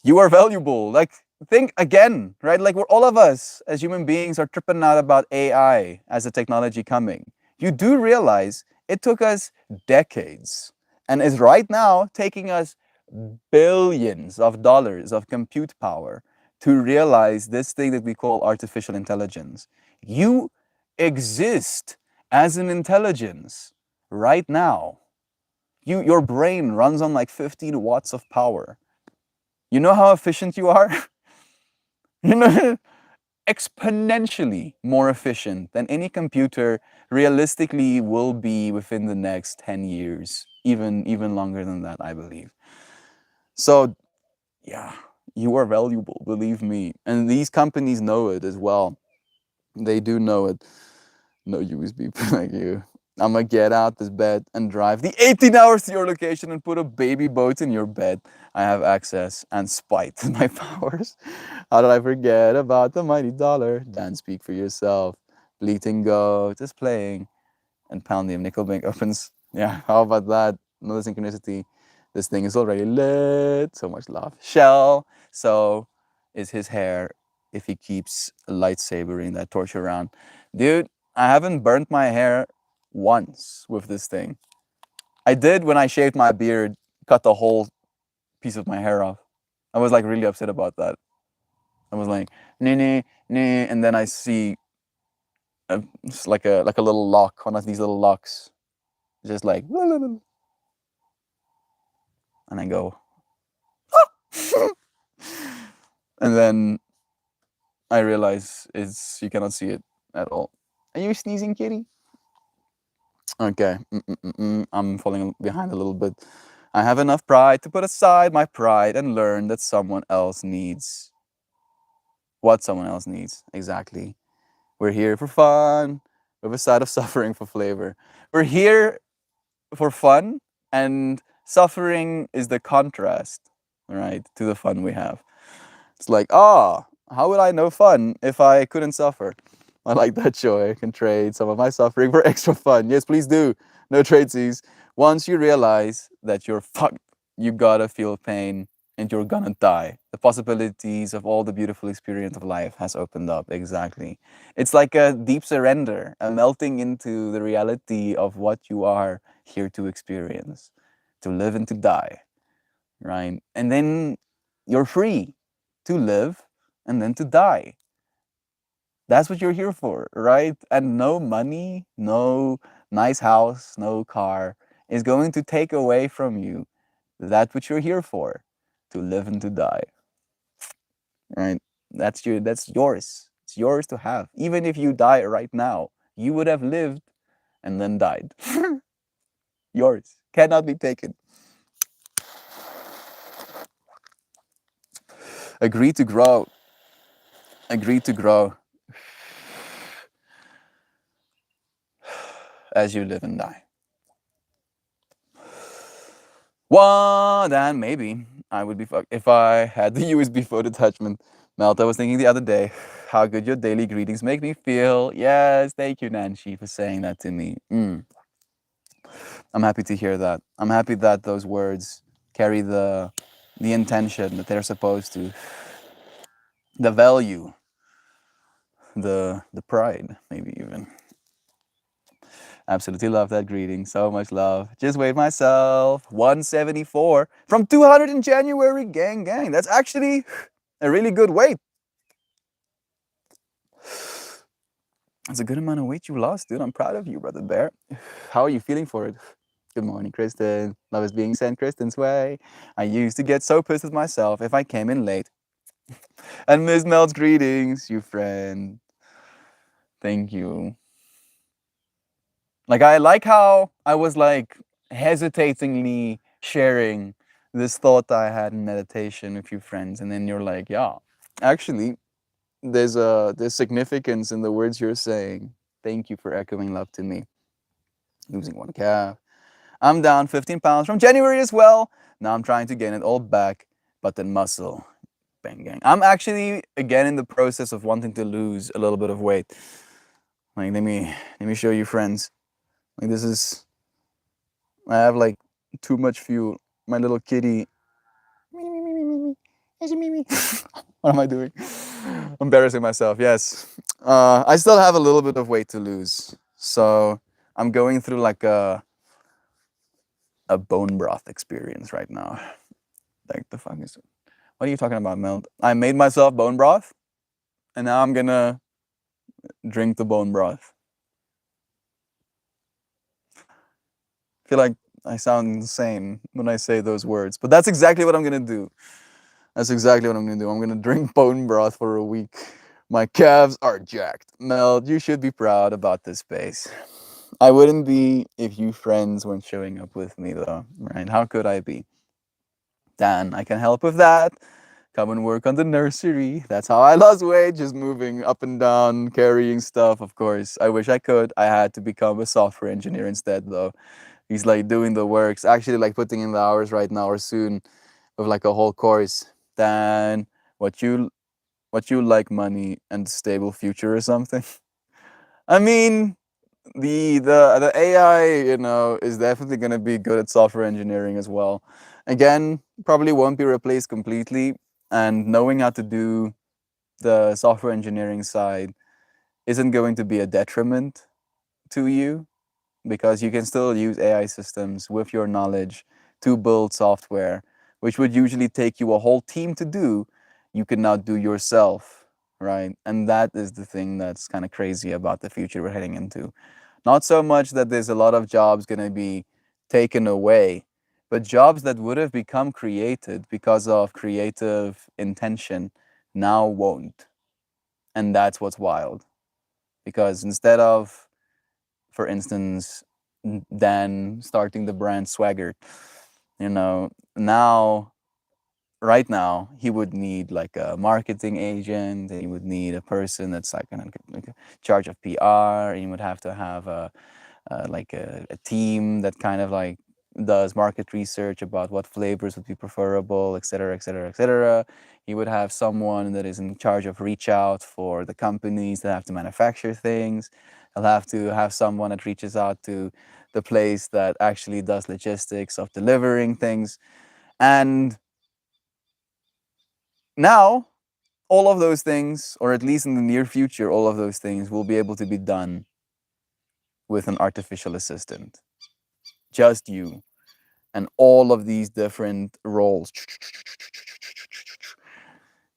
You are valuable. Like, think again, right? Like, we're all of us as human beings are tripping out about AI as a technology coming. You do realize it took us decades and is right now taking us billions of dollars of compute power to realize this thing that we call artificial intelligence. You exist as an intelligence right now. Your brain runs on like 15 watts of power. You know how efficient you are? You know, exponentially more efficient than any computer realistically will be within the next 10 years, even longer than that, I believe. So yeah, you are valuable, believe me. And these companies know it as well. They do know it. No USB like you. I'm gonna get out this bed and drive the 18 hours to your location and put a baby boat in your bed. I have access and spite to my powers. How did I forget about the mighty dollar? Dan, speak for yourself. Bleating goat is playing and Poundium Nickelbank opens. Yeah, how about that? Another synchronicity. This thing is already lit. So much love. Shell. So is his hair if he keeps lightsabering that torch around. Dude, I haven't burnt my hair once with this thing. I did when I shaved my beard, cut the whole piece of my hair off. I was like really upset about that. I was like, nee, nee, nee. And then I see it's like a little lock, one of these little locks, just like, and I go, and then I realize it's you cannot see it at all. Are you sneezing, kitty? Okay, I'm falling behind a little bit. I have enough pride to put aside my pride and learn that someone else needs what someone else needs. Exactly. We're here for fun, with a side of suffering for flavor. We're here for fun, and suffering is the contrast, right, to the fun we have. It's like, how would I know fun if I couldn't suffer? I like that joy. I can trade some of my suffering for extra fun. Yes, please do. No tradesies. Once you realize that you're fucked, you gotta feel pain and you're gonna die. The possibilities of all the beautiful experience of life has opened up. Exactly. It's like a deep surrender, a melting into the reality of what you are here to experience, to live and to die, right? And then you're free to live and then to die. That's what you're here for, right? And no money, no nice house, no car is going to take away from you that which you're here for, to live and to die, right? That's yours. It's yours to have. Even if you die right now, you would have lived and then died. Yours. Cannot be taken. Agree to grow. Agree to grow as you live and die. Well, then maybe I would be fucked if I had the USB photo attachment. Melt, I was thinking the other day, how good your daily greetings make me feel. Yes, thank you, Nancy, for saying that to me. I'm happy to hear that. I'm happy that those words carry the intention that they're supposed to, the value, the pride, maybe even. Absolutely love that greeting. So much love. Just weighed myself. 174 from 200 in January. Gang, gang. That's actually a really good weight. That's a good amount of weight you lost, dude. I'm proud of you, brother bear. How are you feeling for it? Good morning, Kristen. Love is being sent Kristen's way. I used to get so pissed with myself if I came in late. And Miss Mel's greetings, you friend. Thank you. Like, I like how I was like hesitatingly sharing this thought I had in meditation with a few friends, and then you're like, yeah, actually, there's significance in the words you're saying. Thank you for echoing love to me. Losing one calf. I'm down 15 pounds from January as well. Now I'm trying to gain it all back, but then muscle. Bang gang. I'm actually again in the process of wanting to lose a little bit of weight. Like let me show you friends. Like this is I have like too much fuel. My little kitty. What am I doing? Embarrassing myself. Yes. I still have a little bit of weight to lose. So I'm going through like a bone broth experience right now. Like the fuck is it? What are you talking about, Mel? I made myself bone broth and now I'm gonna drink the bone broth. I feel like I sound insane when I say those words, but that's exactly what I'm gonna do. That's exactly what I'm gonna do. I'm gonna drink bone broth for a week. My calves are jacked. Mel, you should be proud about this space. I wouldn't be if you friends weren't showing up with me, though, right? How could I be? Dan, I can help with that. Come and work on the nursery. That's how I lost weight, just moving up and down, carrying stuff, of course. I wish I could. I had to become a software engineer instead, though. He's like doing the works, actually, like putting in the hours right now or soon of like a whole course. Dan, what you like money and stable future or something? I mean, the AI, is definitely going to be good at software engineering as well. Again, probably won't be replaced completely, and knowing how to do the software engineering side isn't going to be a detriment to you because you can still use AI systems with your knowledge to build software, which would usually take you a whole team to do. You can now do yourself, right? And that is the thing that's kind of crazy about the future we're heading into. Not so much that there's a lot of jobs going to be taken away, but jobs that would have become created because of creative intention now won't. And that's what's wild. Because instead of, for instance, Dan starting the brand Swagger, now right now he would need like a marketing agent, and he would need a person that's like in charge of PR, and he would have to have a team that kind of like does market research about what flavors would be preferable, et cetera, et cetera, et cetera. He would have someone that is in charge of reach out for the companies that have to manufacture things. He'll have to have someone that reaches out to the place that actually does logistics of delivering things. And now, all of those things, or at least in the near future, all of those things will be able to be done with an artificial assistant. Just you. And all of these different roles.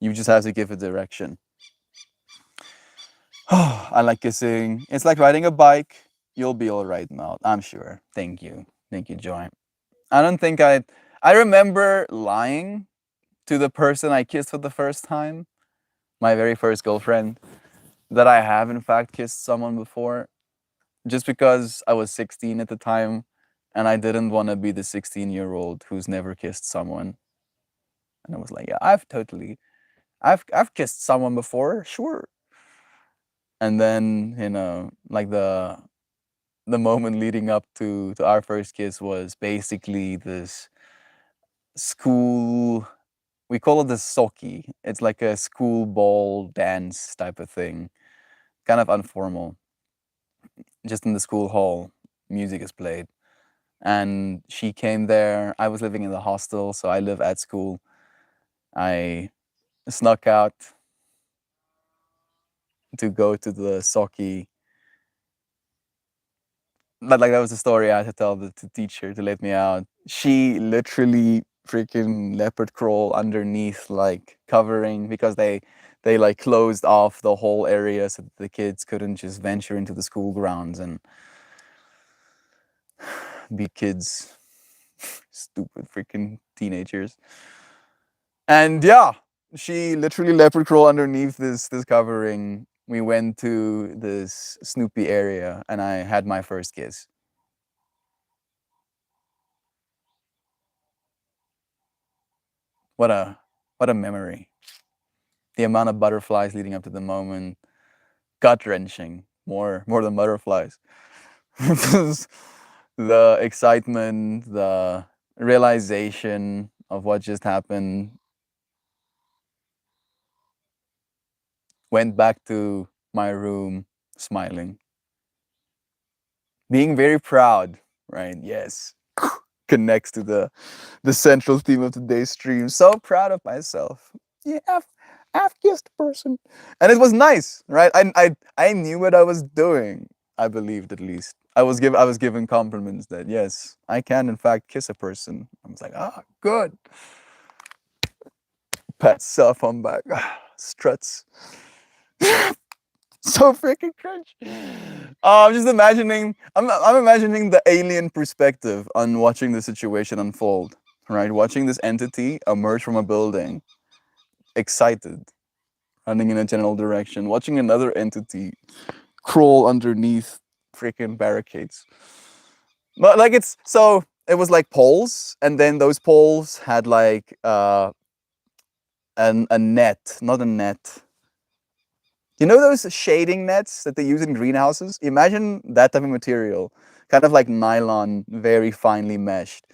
You just have to give a direction. I like kissing. It's like riding a bike. You'll be all right, Mel. I'm sure. Thank you. Thank you, Joy. I don't think I remember lying to the person I kissed for the first time, my very first girlfriend, that I have in fact kissed someone before, just because I was 16 at the time and I didn't want to be the 16-year-old who's never kissed someone. And I was like, yeah, I've kissed someone before, sure. And then, like the moment leading up to our first kiss was basically this school, we call it the soki. It's like a school ball dance type of thing, kind of informal. Just in the school hall, music is played. And she came there. I was living in the hostel, so I live at school. I snuck out to go to the soki. Like that was the story I had to tell the teacher to let me out. She literally freaking leopard crawl underneath like covering because they like closed off the whole area so that the kids couldn't just venture into the school grounds and be kids. Stupid freaking teenagers. And yeah, she literally leopard crawl underneath this covering. We went to this Snoopy area and I had my first kiss. What a memory. The amount of butterflies leading up to the moment, gut wrenching, more than butterflies. The excitement, the realization of what just happened. Went back to my room smiling, being very proud, right? Yes. Connects to the central theme of today's stream. So proud of myself. Yeah, I've kissed a person, and it was nice, right? I knew what I was doing. I believed, at least. I was given compliments that yes, I can in fact kiss a person. I was like, good. Pat self on back. Struts. So freaking cringe. I'm just imagining. I'm imagining the alien perspective on watching the situation unfold. Right, watching this entity emerge from a building, excited, running in a general direction, watching another entity crawl underneath freaking barricades. But like it's so it was like poles, and then those poles had like a net, not a net. You know those shading nets that they use in greenhouses? Imagine that type of material, kind of like nylon, very finely meshed.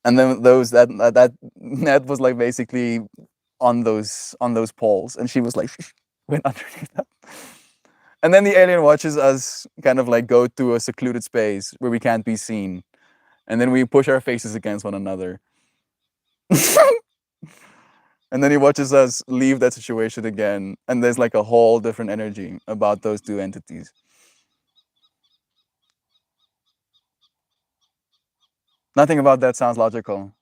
And then that net was like basically on those poles, and she was like went underneath that. And then the alien watches us kind of like go to a secluded space where we can't be seen, and then we push our faces against one another. And then he watches us leave that situation again, and there's like a whole different energy about those two entities. Nothing about that sounds logical.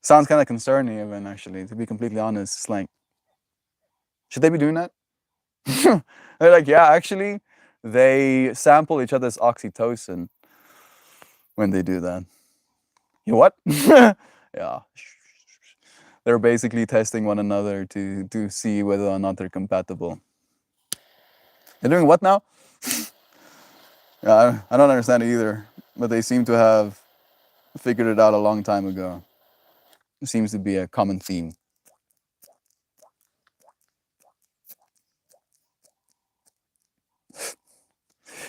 Sounds kind of concerning, even actually, to be completely honest. It's like, should they be doing that? They're like, yeah, actually, they sample each other's oxytocin when they do that. You what? Yeah. They're basically testing one another to see whether or not they're compatible. They're doing what now? Yeah, I don't understand it either, but they seem to have figured it out a long time ago. It seems to be a common theme.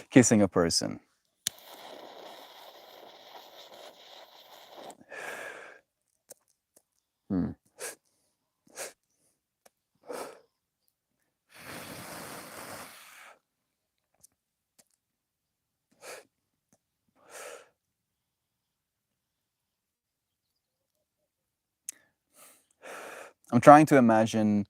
Kissing a person. Hmm. I'm trying to imagine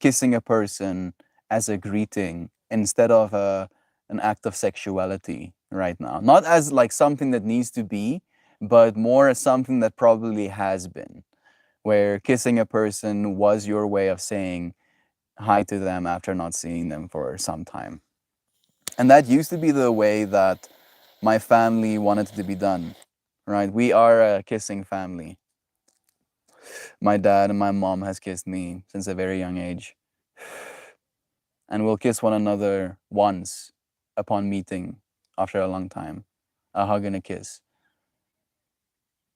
kissing a person as a greeting instead of an act of sexuality right now. Not as like something that needs to be, but more as something that probably has been, where kissing a person was your way of saying hi to them after not seeing them for some time. And that used to be the way that my family wanted it to be done, right? We are a kissing family. My dad and my mom has kissed me since a very young age. And we'll kiss one another once upon meeting after a long time. A hug and a kiss.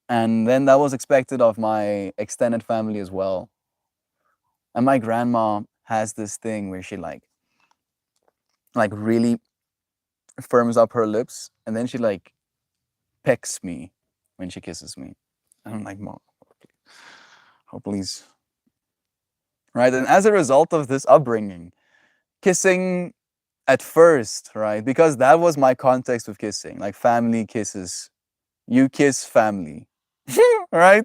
And then that was expected of my extended family as well. And my grandma has this thing where she like really firms up her lips, and then she like pecks me when she kisses me. And I'm like, Mom, oh please. Right? And as a result of this upbringing, kissing at first, right? Because that was my context with kissing, like family kisses. You kiss family. Right?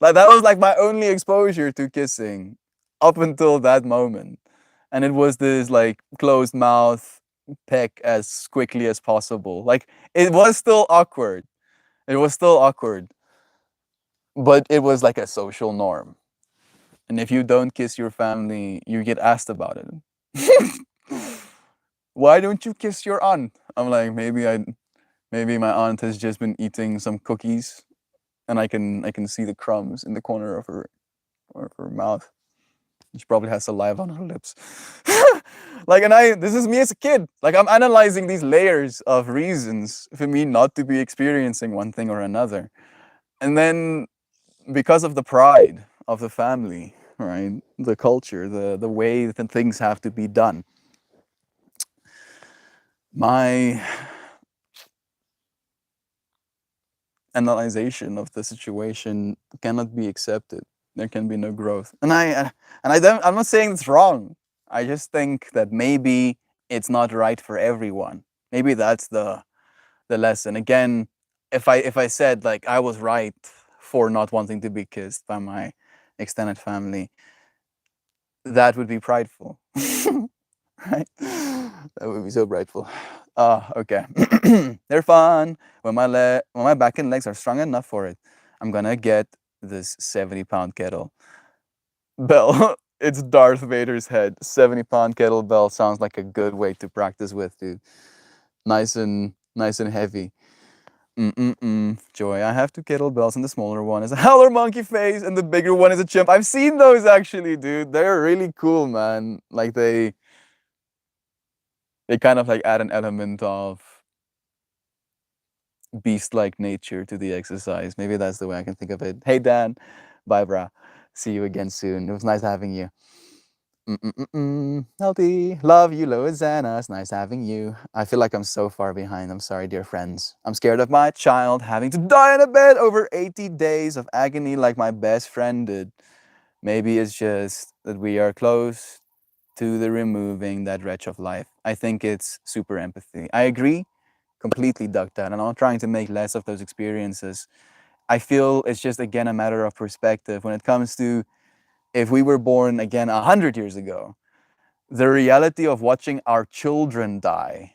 Like that was like my only exposure to kissing up until that moment. And it was this like closed mouth peck as quickly as possible. Like it was still awkward. It was still awkward. But it was like a social norm. And if you don't kiss your family, you get asked about it. Why don't you kiss your aunt? I'm like, maybe my aunt has just been eating some cookies, and I can see the crumbs in the corner of her mouth. She probably has saliva on her lips. Like, and this is me as a kid. Like, I'm analyzing these layers of reasons for me not to be experiencing one thing or another. And then because of the pride of the family, right? The culture, the way that things have to be done. My analyzation of the situation cannot be accepted. There can be no growth. I'm not saying it's wrong. I just think that maybe it's not right for everyone. Maybe that's the lesson. Again, if I said like I was right for not wanting to be kissed by my extended family, that would be prideful. Right? That would be so prideful. Okay. They're fun. When my back and legs are strong enough for it, I'm gonna get this 70-pound kettle bell. It's Darth Vader's head. 70-pound kettlebell sounds like a good way to practice with, dude. Nice and heavy. Joy, I have two kettlebells and the smaller one is a howler monkey face and the bigger one is a chimp. I've seen those actually, dude. They're really cool, man. Like they kind of like add an element of beast-like nature to the exercise. Maybe that's the way I can think of it. Hey Dan, bye brah. See you again soon. It was nice having you. Healthy. Love you, Loizana. It's nice having you. I feel like I'm so far behind. I'm sorry, dear friends. I'm scared of my child having to die in a bed over 80 days of agony like my best friend did. Maybe it's just that we are close to the removing that wretch of life. I think it's super empathy. I agree completely, Duck Dad, and I'm not trying to make less of those experiences. I feel it's just, again, a matter of perspective. When it comes to if we were born again 100 years ago, the reality of watching our children die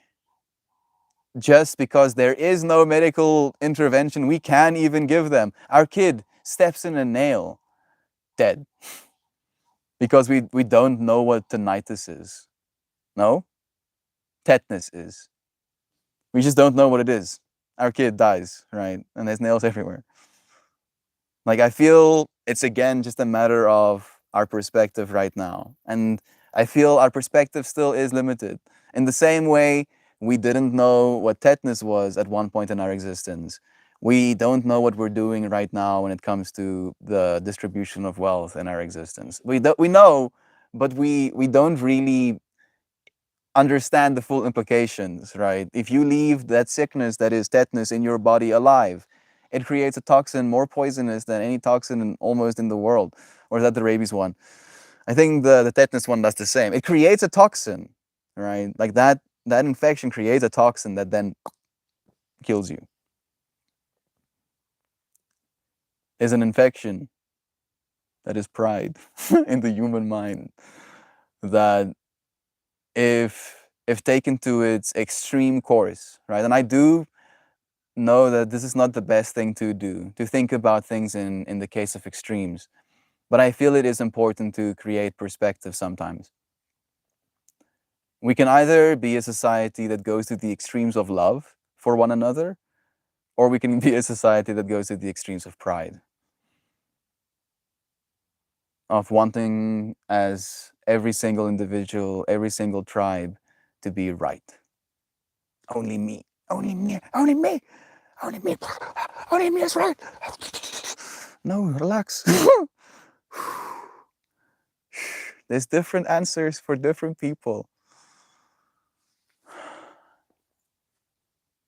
just because there is no medical intervention we can even give them. Our kid steps in a nail, dead, because we don't know what tinnitus is. No? Tetanus is. We just don't know what it is. Our kid dies, right? And there's nails everywhere. Like, I feel it's again just a matter of our perspective right now. And I feel our perspective still is limited. In the same way, we didn't know what tetanus was at one point in our existence. We don't know what we're doing right now when it comes to the distribution of wealth in our existence. We know, but we don't really understand the full implications, right? If you leave that sickness that is tetanus in your body alive, it creates a toxin more poisonous than any toxin almost in the world. Or is that the rabies one? I think the tetanus one does the same. It creates a toxin, right? Like that infection creates a toxin that then kills you. Is an infection that is pride in the human mind that if taken to its extreme course, right? And I do know that this is not the best thing to do, to think about things in the case of extremes. But I feel it is important to create perspective sometimes. We can either be a society that goes to the extremes of love for one another, or we can be a society that goes to the extremes of pride, of wanting as every single individual, every single tribe to be right. Only me, only me, only me, only me, only me is right. No, relax. There's different answers for different people.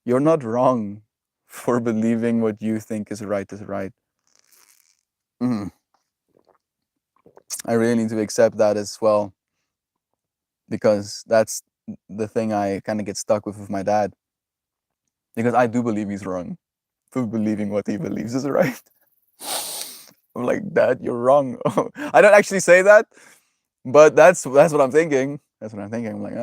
You're not wrong for believing what you think is right is right. Mm. I really need to accept that as well, because that's the thing I kind of get stuck with my dad. Because I do believe he's wrong for believing what he believes is right. I'm like, Dad, you're wrong. I don't actually say that, but that's what I'm thinking. That's what I'm thinking. I'm like,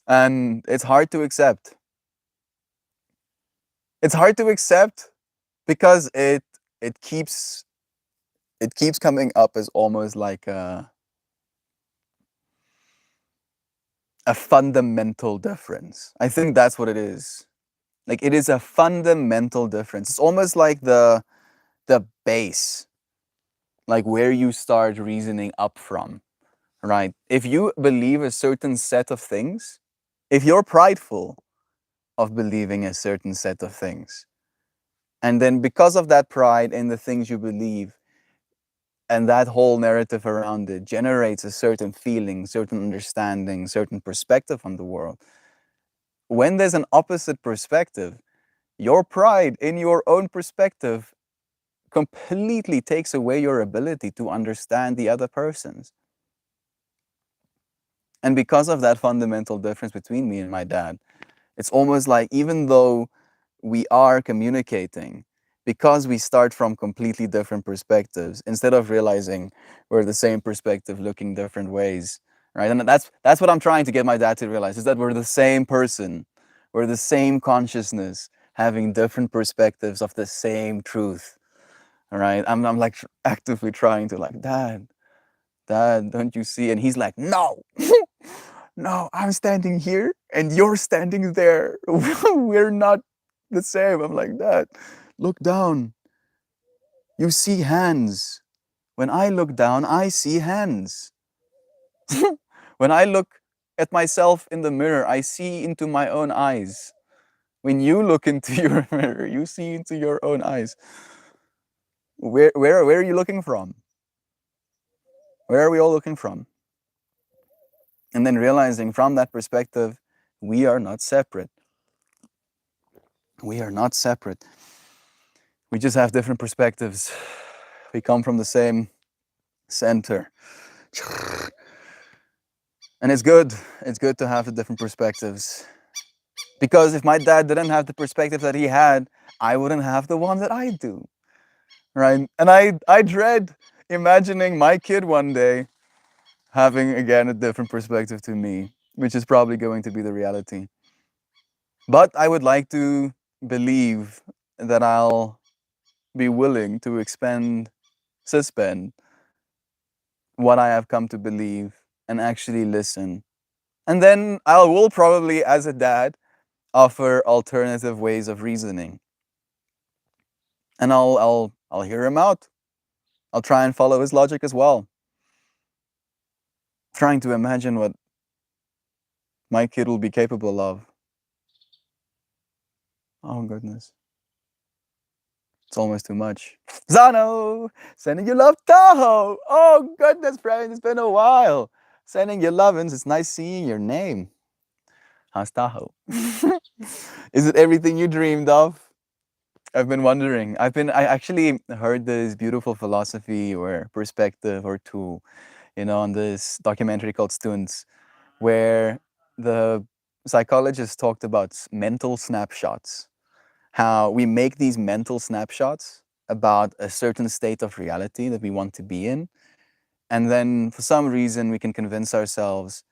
and it's hard to accept. It's hard to accept because it keeps coming up as almost like a fundamental difference. I think that's what it is. Like, it is a fundamental difference. It's almost like the base, like where you start reasoning up from, right? If you believe a certain set of things, if you're prideful of believing a certain set of things, and then because of that pride in the things you believe, and that whole narrative around it generates a certain feeling, certain understanding, certain perspective on the world. When there's an opposite perspective, your pride in your own perspective completely takes away your ability to understand the other person's. And because of that fundamental difference between me and my dad, it's almost like, even though we are communicating, because we start from completely different perspectives, instead of realizing we're the same perspective looking different ways, right? And that's what I'm trying to get my dad to realize, is that we're the same person, we're the same consciousness, having different perspectives of the same truth. All right, I'm like actively trying to, like, Dad, don't you see? And he's like, no. no, I'm standing here and you're standing there. We're not the same. I'm like, Dad, look down. You see hands. When I look down, I see hands. When I look at myself in the mirror, I see into my own eyes. When you look into your mirror, you see into your own eyes. Where are you looking from? Where are we all looking from? And then realizing from that perspective, we are not separate. We are not separate. We just have different perspectives. We come from the same center. And it's good. It's good to have the different perspectives. Because if my dad didn't have the perspective that he had, I wouldn't have the one that I do. Right? And I dread imagining my kid one day having again a different perspective to me, which is probably going to be the reality. But I would like to believe that I'll be willing to suspend what I have come to believe and actually listen. And then I will probably, as a dad, offer alternative ways of reasoning. And I'll hear him out. I'll try and follow his logic as well. Trying to imagine what my kid will be capable of. Oh goodness. It's almost too much. Zano! Sending you love, Tahoe! Oh goodness, friend, it's been a while. Sending you lovins. It's nice seeing your name. How's Tahoe? Is it everything you dreamed of? I've been wondering. I actually heard this beautiful philosophy or perspective or tool, on this documentary called Stunts, where the psychologist talked about mental snapshots. How we make these mental snapshots about a certain state of reality that we want to be in. And then for some reason, we can convince ourselves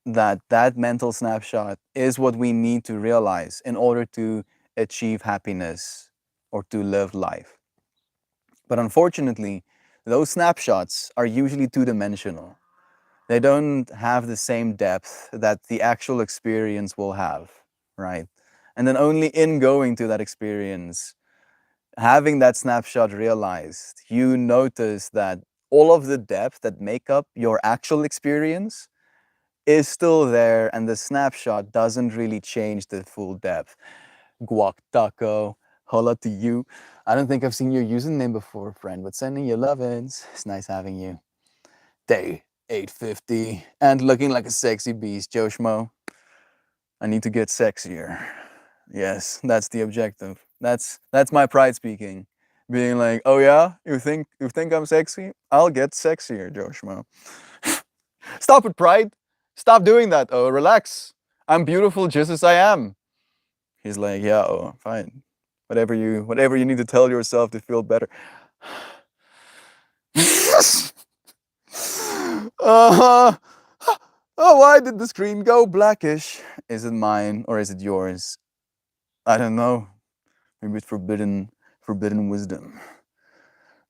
that that mental snapshot is what we need to realize in order to achieve happiness or to live life. But unfortunately, those snapshots are usually two-dimensional. They don't have the same depth that the actual experience will have, right? And then only in going to that experience, having that snapshot realized, you notice that all of the depth that make up your actual experience is still there, and the snapshot doesn't really change the full depth. Guac Taco, holla to you. I don't think I've seen your username before, friend, but sending you lovin's. It's nice having you. Day 850, and looking like a sexy beast, Joe Schmo. I need to get sexier. Yes, that's the objective. That's my pride speaking. Being like, oh yeah, you think I'm sexy? I'll get sexier, Joe Schmo. Stop it, pride. Stop doing that. Oh, relax. I'm beautiful just as I am. He's like, yeah, oh, fine. Whatever you need to tell yourself to feel better. uh, oh, why did the screen go blackish? Is it mine or is it yours? I don't know. Maybe it's forbidden wisdom.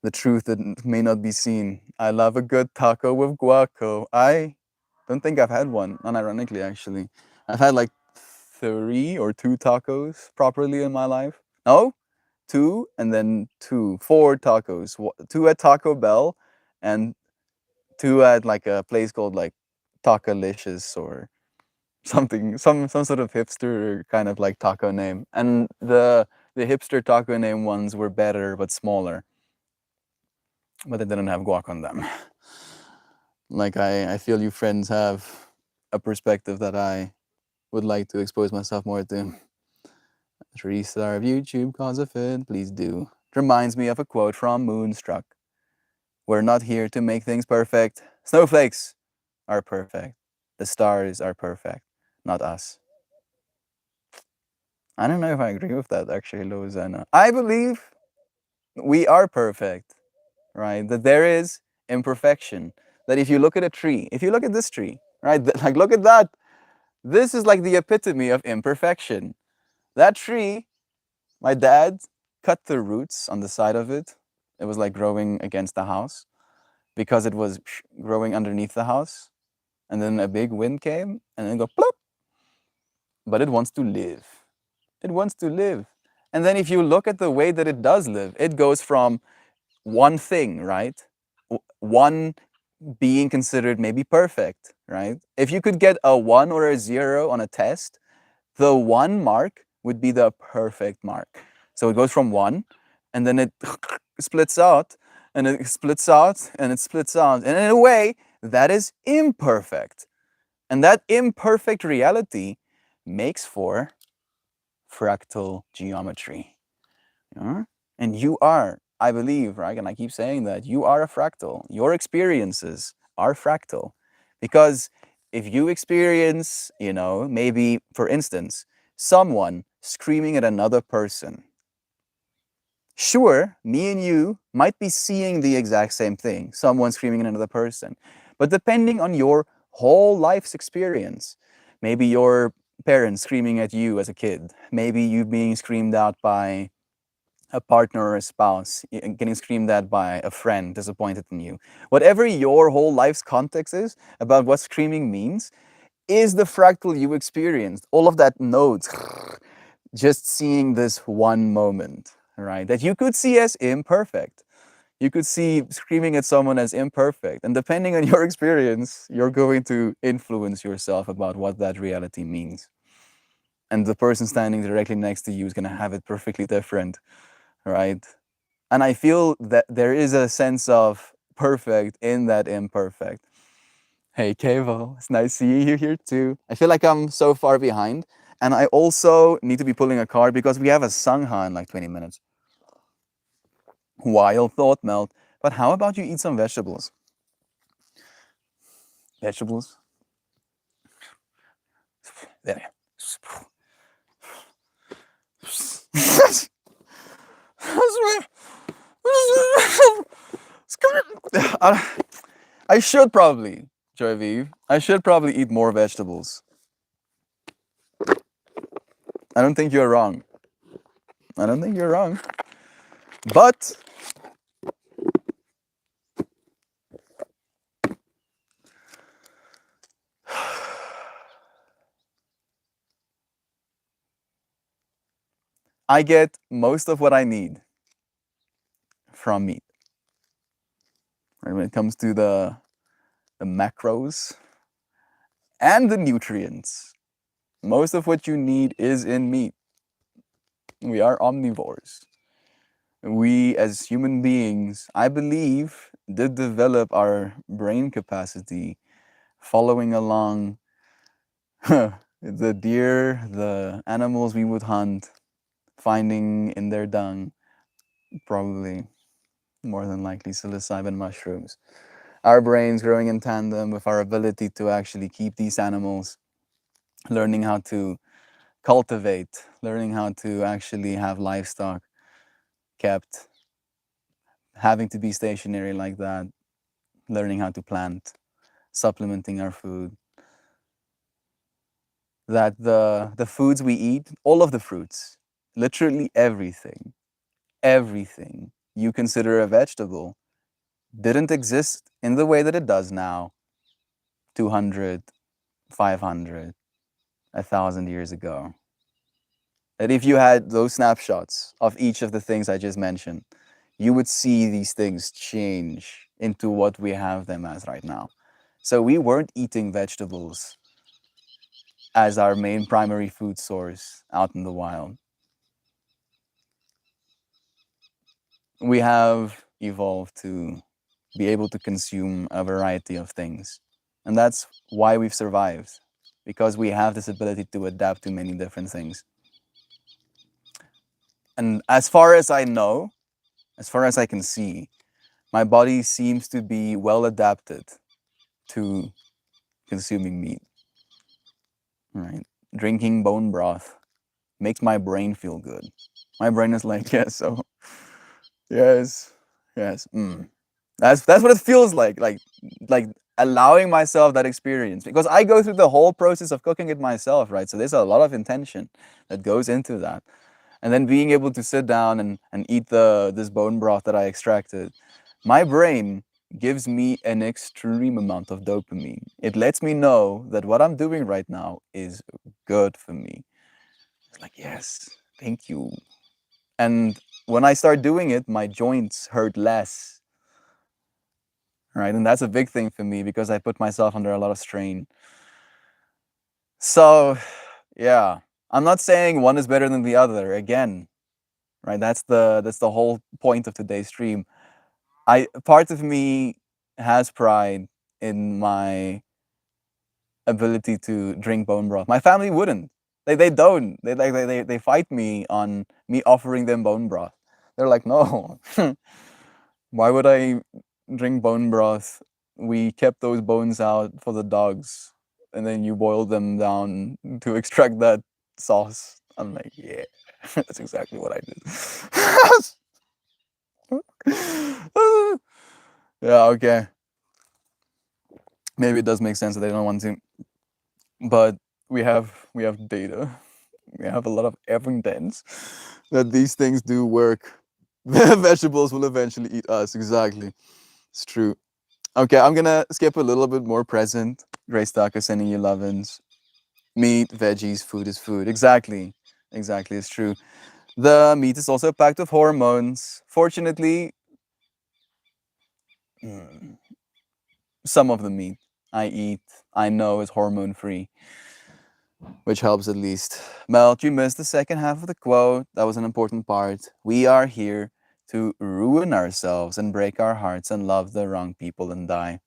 The truth that may not be seen. I love a good taco with guaco. I don't think I've had one, unironically, actually. I've had like 3 or 2 tacos properly in my life. No, 2 and then 4 tacos. 2 at Taco Bell and 2 at like a place called like Tacolicious or something, some sort of hipster kind of like taco name. And the hipster taco name ones were better but smaller, but they didn't have guac on them. Like I feel you friends have a perspective that I would like to expose myself more to. Restart of YouTube cause a fit, please do. It reminds me of a quote from Moonstruck. We're not here to make things perfect. Snowflakes are perfect. The stars are perfect, not us. I don't know if I agree with that actually, Lozana. I believe we are perfect, right? That there is imperfection. That if you look at a tree, if you look at this tree, right? Like look at that. This is like the epitome of imperfection. That tree, my dad cut the roots on the side of it. It was like growing against the house because it was growing underneath the house. and then a big wind came, and then go plop. But it wants to live. It wants to live. And then if you look at the way that it does live, it goes from one thing, right? One being considered maybe perfect, right? If you could get a 1 or a 0 on a test, the 1 mark would be the perfect mark. So it goes from 1, and then it splits out, and it splits out, and it splits out. And in a way, that is imperfect. And that imperfect reality makes for fractal geometry. Yeah? And you are, I believe, right? And I keep saying that you are a fractal. Your experiences are fractal. Because if you experience, maybe, for instance, someone screaming at another person, sure, me and you might be seeing the exact same thing, someone screaming at another person. But depending on your whole life's experience, maybe your parents screaming at you as a kid, maybe you being screamed out by a partner or a spouse, getting screamed at by a friend disappointed in you. Whatever your whole life's context is about what screaming means, is the fractal you experienced. All of that nodes, just seeing this one moment, right? That you could see as imperfect. You could see screaming at someone as imperfect. And depending on your experience, you're going to influence yourself about what that reality means. And the person standing directly next to you is going to have it perfectly different, right? And I feel that there is a sense of perfect in that imperfect. Hey, Kevo, it's nice seeing you here too. I feel like I'm so far behind. And I also need to be pulling a car because we have a Sangha in like 20 minutes. Wild thought melt. But how about you eat some vegetables? Vegetables? There. I should probably, Joy V, I should probably eat more vegetables. I don't think you're wrong. I don't think you're wrong. But I get most of what I need from meat. Right? When it comes to the macros and the nutrients, most of what you need is in meat. We are omnivores. We, as human beings, I believe, did develop our brain capacity following along the deer, the animals we would hunt, finding in their dung, probably more than likely psilocybin mushrooms. Our brains growing in tandem with our ability to actually keep these animals, learning how to cultivate, learning how to actually have livestock kept, having to be stationary like that, learning how to plant, supplementing our food. That the foods we eat, all of the fruits, literally everything you consider a vegetable didn't exist in the way that it does now 200, 500, 1,000 years ago. That if you had those snapshots of each of the things I just mentioned, you would see these things change into what we have them as right now. So we weren't eating vegetables as our main primary food source out in the wild. We have evolved to be able to consume a variety of things. And that's why we've survived, because we have this ability to adapt to many different things. And as far as I know, as far as I can see, my body seems to be well adapted to consuming meat. Right? Drinking bone broth makes my brain feel good. My brain is like, yes, so yes, yes. That's what it feels like allowing myself that experience, because I go through the whole process of cooking it myself, right? So there's a lot of intention that goes into that. And then being able to sit down and eat this bone broth that I extracted, my brain gives me an extreme amount of dopamine. It lets me know that what I'm doing right now is good for me. It's like, yes, thank you. And when I start doing it, my joints hurt less, right? And that's a big thing for me because I put myself under a lot of strain. So, yeah, I'm not saying one is better than the other. Again, right? That's the whole point of today's stream. I part of me has pride in my ability to drink bone broth. My family wouldn't. They don't. They fight me on me offering them bone broth. They're like, no. Why would I drink bone broth? We kept those bones out for the dogs, and then you boiled them down to extract that sauce. I'm like, yeah, that's exactly what I did. Yeah, okay. Maybe it does make sense that they don't want to, but we have data. We have a lot of evidence that these things do work. The vegetables will eventually eat us. Exactly, it's true. Okay, I'm gonna skip a little bit more present. Grace Tucker sending you lovin's. Meat, veggies, food is food. Exactly, exactly. It's true. The meat is also packed with hormones. Fortunately, mm, some of the meat I eat, I know is hormone free, which helps at least. Melt, you missed the second half of the quote. That was an important part. We are here to ruin ourselves and break our hearts and love the wrong people and die.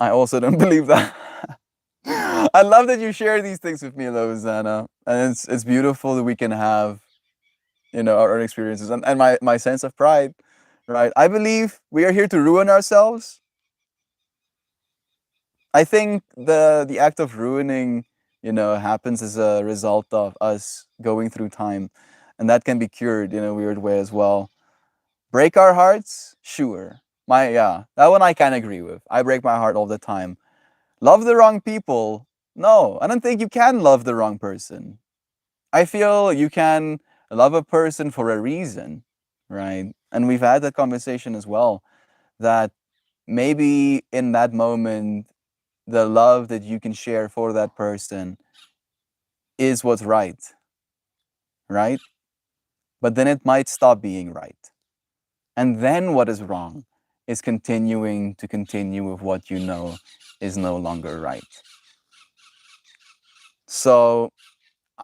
I also don't believe that. I love that you share these things with me, though, Zana. And it's beautiful that we can have, our own experiences and my sense of pride, right? I believe we are here to ruin ourselves. I think the act of ruining, happens as a result of us going through time, and that can be cured in a weird way as well. Break our hearts, sure. That one I can agree with. I break my heart all the time. Love the wrong people? No, I don't think you can love the wrong person. I feel you can love a person for a reason, right? And we've had that conversation as well, that maybe in that moment the love that you can share for that person is what's right? But then it might stop being right. And then what is wrong is continuing to continue with what you know is no longer right. So,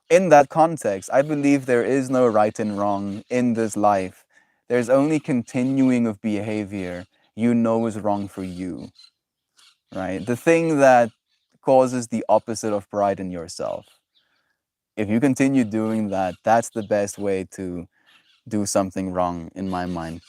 in that context, I believe there is no right and wrong in this life. There's only continuing of behavior you know is wrong for you, right? The thing that causes the opposite of pride in yourself. If you continue doing that, that's the best way to do something wrong in my mind.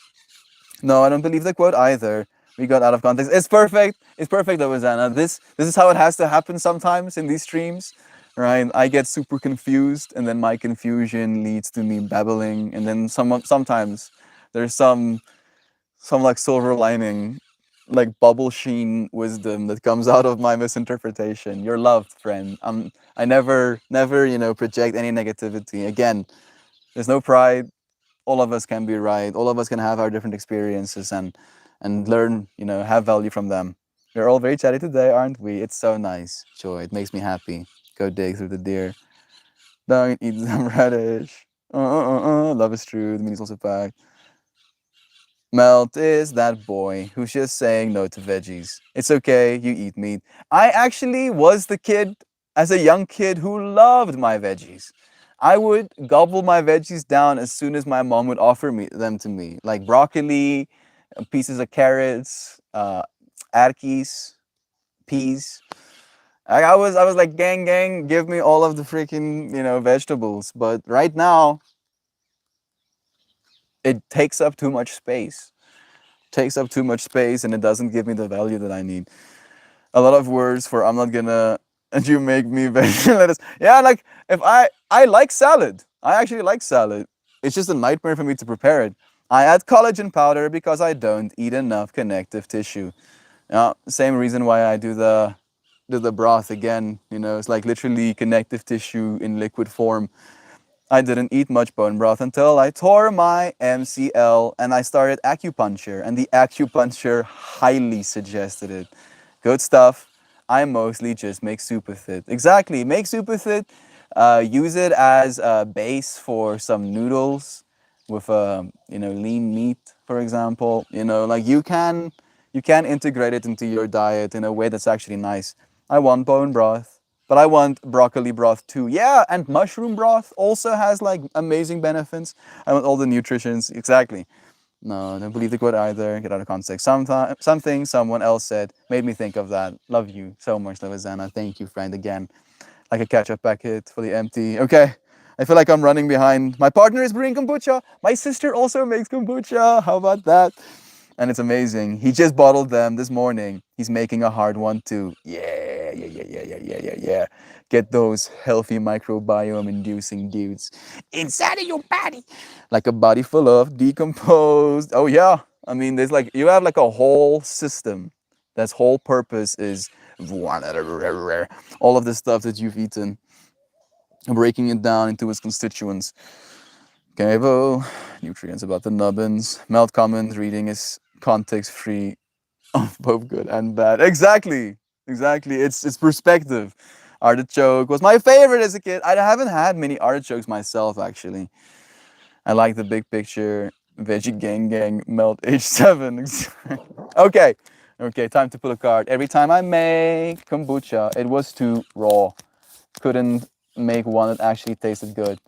No, I don't believe the quote either. We got out of context. It's perfect. It's perfect though, Zana. This is how it has to happen sometimes in these streams, right? I get super confused, and then my confusion leads to me babbling, and then sometimes there's some like silver lining, like bubble sheen wisdom that comes out of my misinterpretation. You're loved, friend. I never project any negativity. Again, there's no pride. All of us can be right. All of us can have our different experiences and learn, have value from them. We're all very chatty today, aren't we? It's so nice. Joy. It makes me happy. Go dig through the deer. Don't eat some radish. Love is true. The meat is also packed. Melt is that boy who's just saying no to veggies. It's okay, you eat meat. I actually was the kid as a young kid who loved my veggies. I would gobble my veggies down as soon as my mom would offer them to me, like broccoli, pieces of carrots, arquis, peas. I was like, gang, gang, give me all of the freaking vegetables. But right now, it takes up too much space. Takes up too much space, and it doesn't give me the value that I need. A lot of words for I'm not gonna and you make me veggie lettuce. Yeah, like if I like salad. I actually like salad. It's just a nightmare for me to prepare it. I add collagen powder because I don't eat enough connective tissue. Same reason why I do the broth again. It's like literally connective tissue in liquid form. I didn't eat much bone broth until I tore my MCL and I started acupuncture, and the acupuncture highly suggested it. Good stuff. I mostly just make Superfit. Exactly, make Superfit. Use it as a base for some noodles with lean meat, for example. Like you can integrate it into your diet in a way that's actually nice. I want bone broth, but I want broccoli broth too. Yeah, and mushroom broth also has like amazing benefits. I want all the nutritions. Exactly. No, don't believe the quote either. Get out of context. Something someone else said made me think of that. Love you so much, Lavazana. Thank you, friend, again. Like a ketchup packet fully empty. Okay. I feel like I'm running behind. My partner is brewing kombucha. My sister also makes kombucha. How about that? And it's amazing. He just bottled them this morning. He's making a hard one too. Yeah, yeah, yeah, yeah, yeah, yeah, yeah, yeah. Get those healthy microbiome inducing dudes inside of your body. Like a body full of decomposed. Oh yeah. I mean, there's like you have like a whole system. That's whole purpose is all of the stuff that you've eaten, breaking it down into its constituents. Okay, well, nutrients about the nubbins. Melt comments, reading is context free of both good and bad. Exactly. Exactly. It's perspective. Artichoke was my favorite as a kid. I haven't had many artichokes myself actually. I like the big picture. Veggie Gang Gang Melt H7. Okay. Okay, time to pull a card. Every time I make kombucha, it was too raw. Couldn't make one that actually tasted good.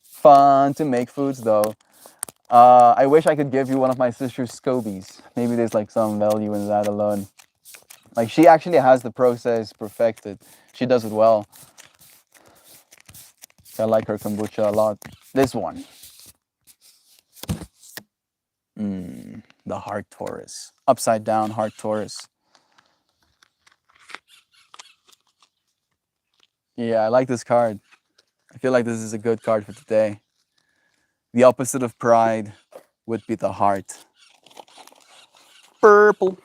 Fun to make foods though. I wish I could give you one of my sister's scobies. Maybe there's like some value in that alone. Like she actually has the process perfected. She does it well. I like her kombucha a lot. This one. The Heart Taurus. Upside down Heart Taurus. Yeah, I like this card. I feel like this is a good card for today. The opposite of pride would be the heart. Purple.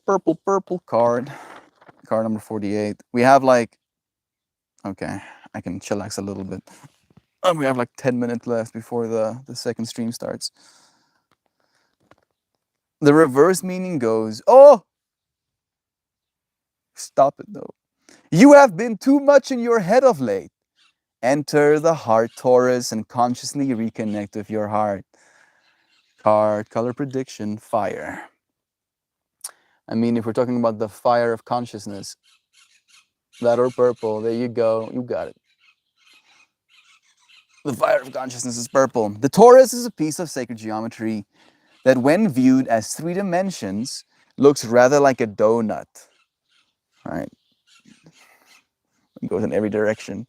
Purple card. Card number 48. We have like, okay, I can chillax a little bit. We have like 10 minutes left before the second stream starts. The reverse meaning goes, oh, stop it though. You have been too much in your head of late. Enter the heart Taurus and consciously reconnect with your heart. Card, color prediction, fire. I mean, if we're talking about the fire of consciousness, that or purple, there you go, you got it. The fire of consciousness is purple. The Taurus is a piece of sacred geometry that when viewed as 3 dimensions, looks rather like a donut. All right. It goes in every direction.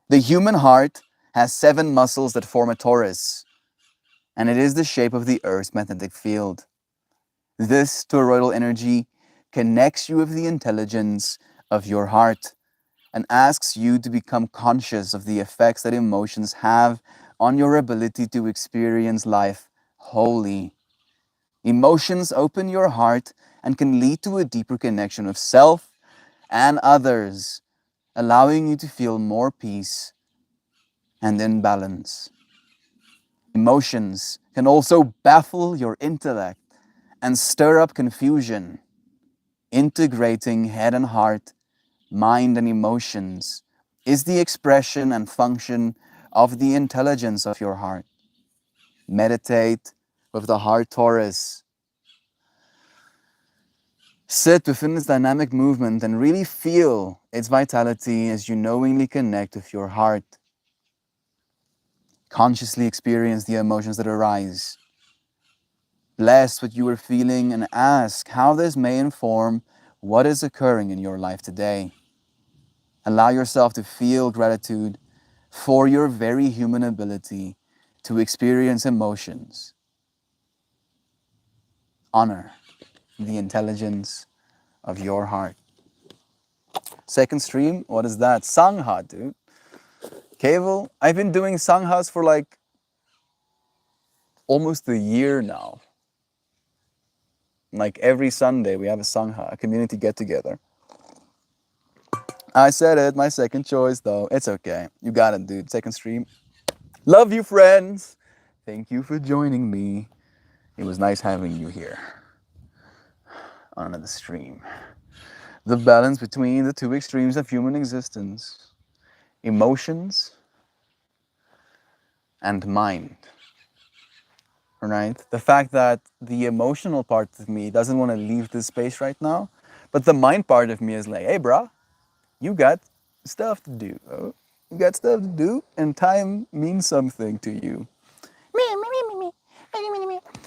The human heart has 7 muscles that form a torus, and it is the shape of the Earth's magnetic field. This toroidal energy connects you with the intelligence of your heart and asks you to become conscious of the effects that emotions have on your ability to experience life wholly. Emotions open your heart and can lead to a deeper connection with self and others, allowing you to feel more peace and in balance. Emotions can also baffle your intellect and stir up confusion. Integrating head and heart, mind and emotions is the expression and function of the intelligence of your heart. Meditate with the heart Taurus. Sit within its dynamic movement and really feel its vitality as you knowingly connect with your heart. Consciously experience the emotions that arise. Bless what you are feeling and ask how this may inform what is occurring in your life today. Allow yourself to feel gratitude for your very human ability to experience emotions. Honor the intelligence of your heart. Second stream, what is that? Sangha, dude. Keval, I've been doing Sanghas for like almost a year now. Like every Sunday we have a Sangha, a community get together. I said it, my second choice though. It's okay. You got it, dude. Second stream. Love you, friends. Thank you for joining me. It was nice having you here on another stream. The balance between the two extremes of human existence, emotions and mind. Right? The fact that the emotional part of me doesn't want to leave this space right now, but the mind part of me is like, hey, bro, you got stuff to do. Oh, you got stuff to do, and time means something to you.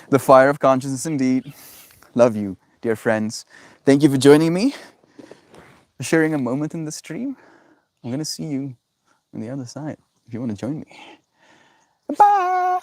The fire of consciousness, indeed. Love you, dear friends. Thank you for joining me, for sharing a moment in the stream. I'm going to see you on the other side if you want to join me. Bye.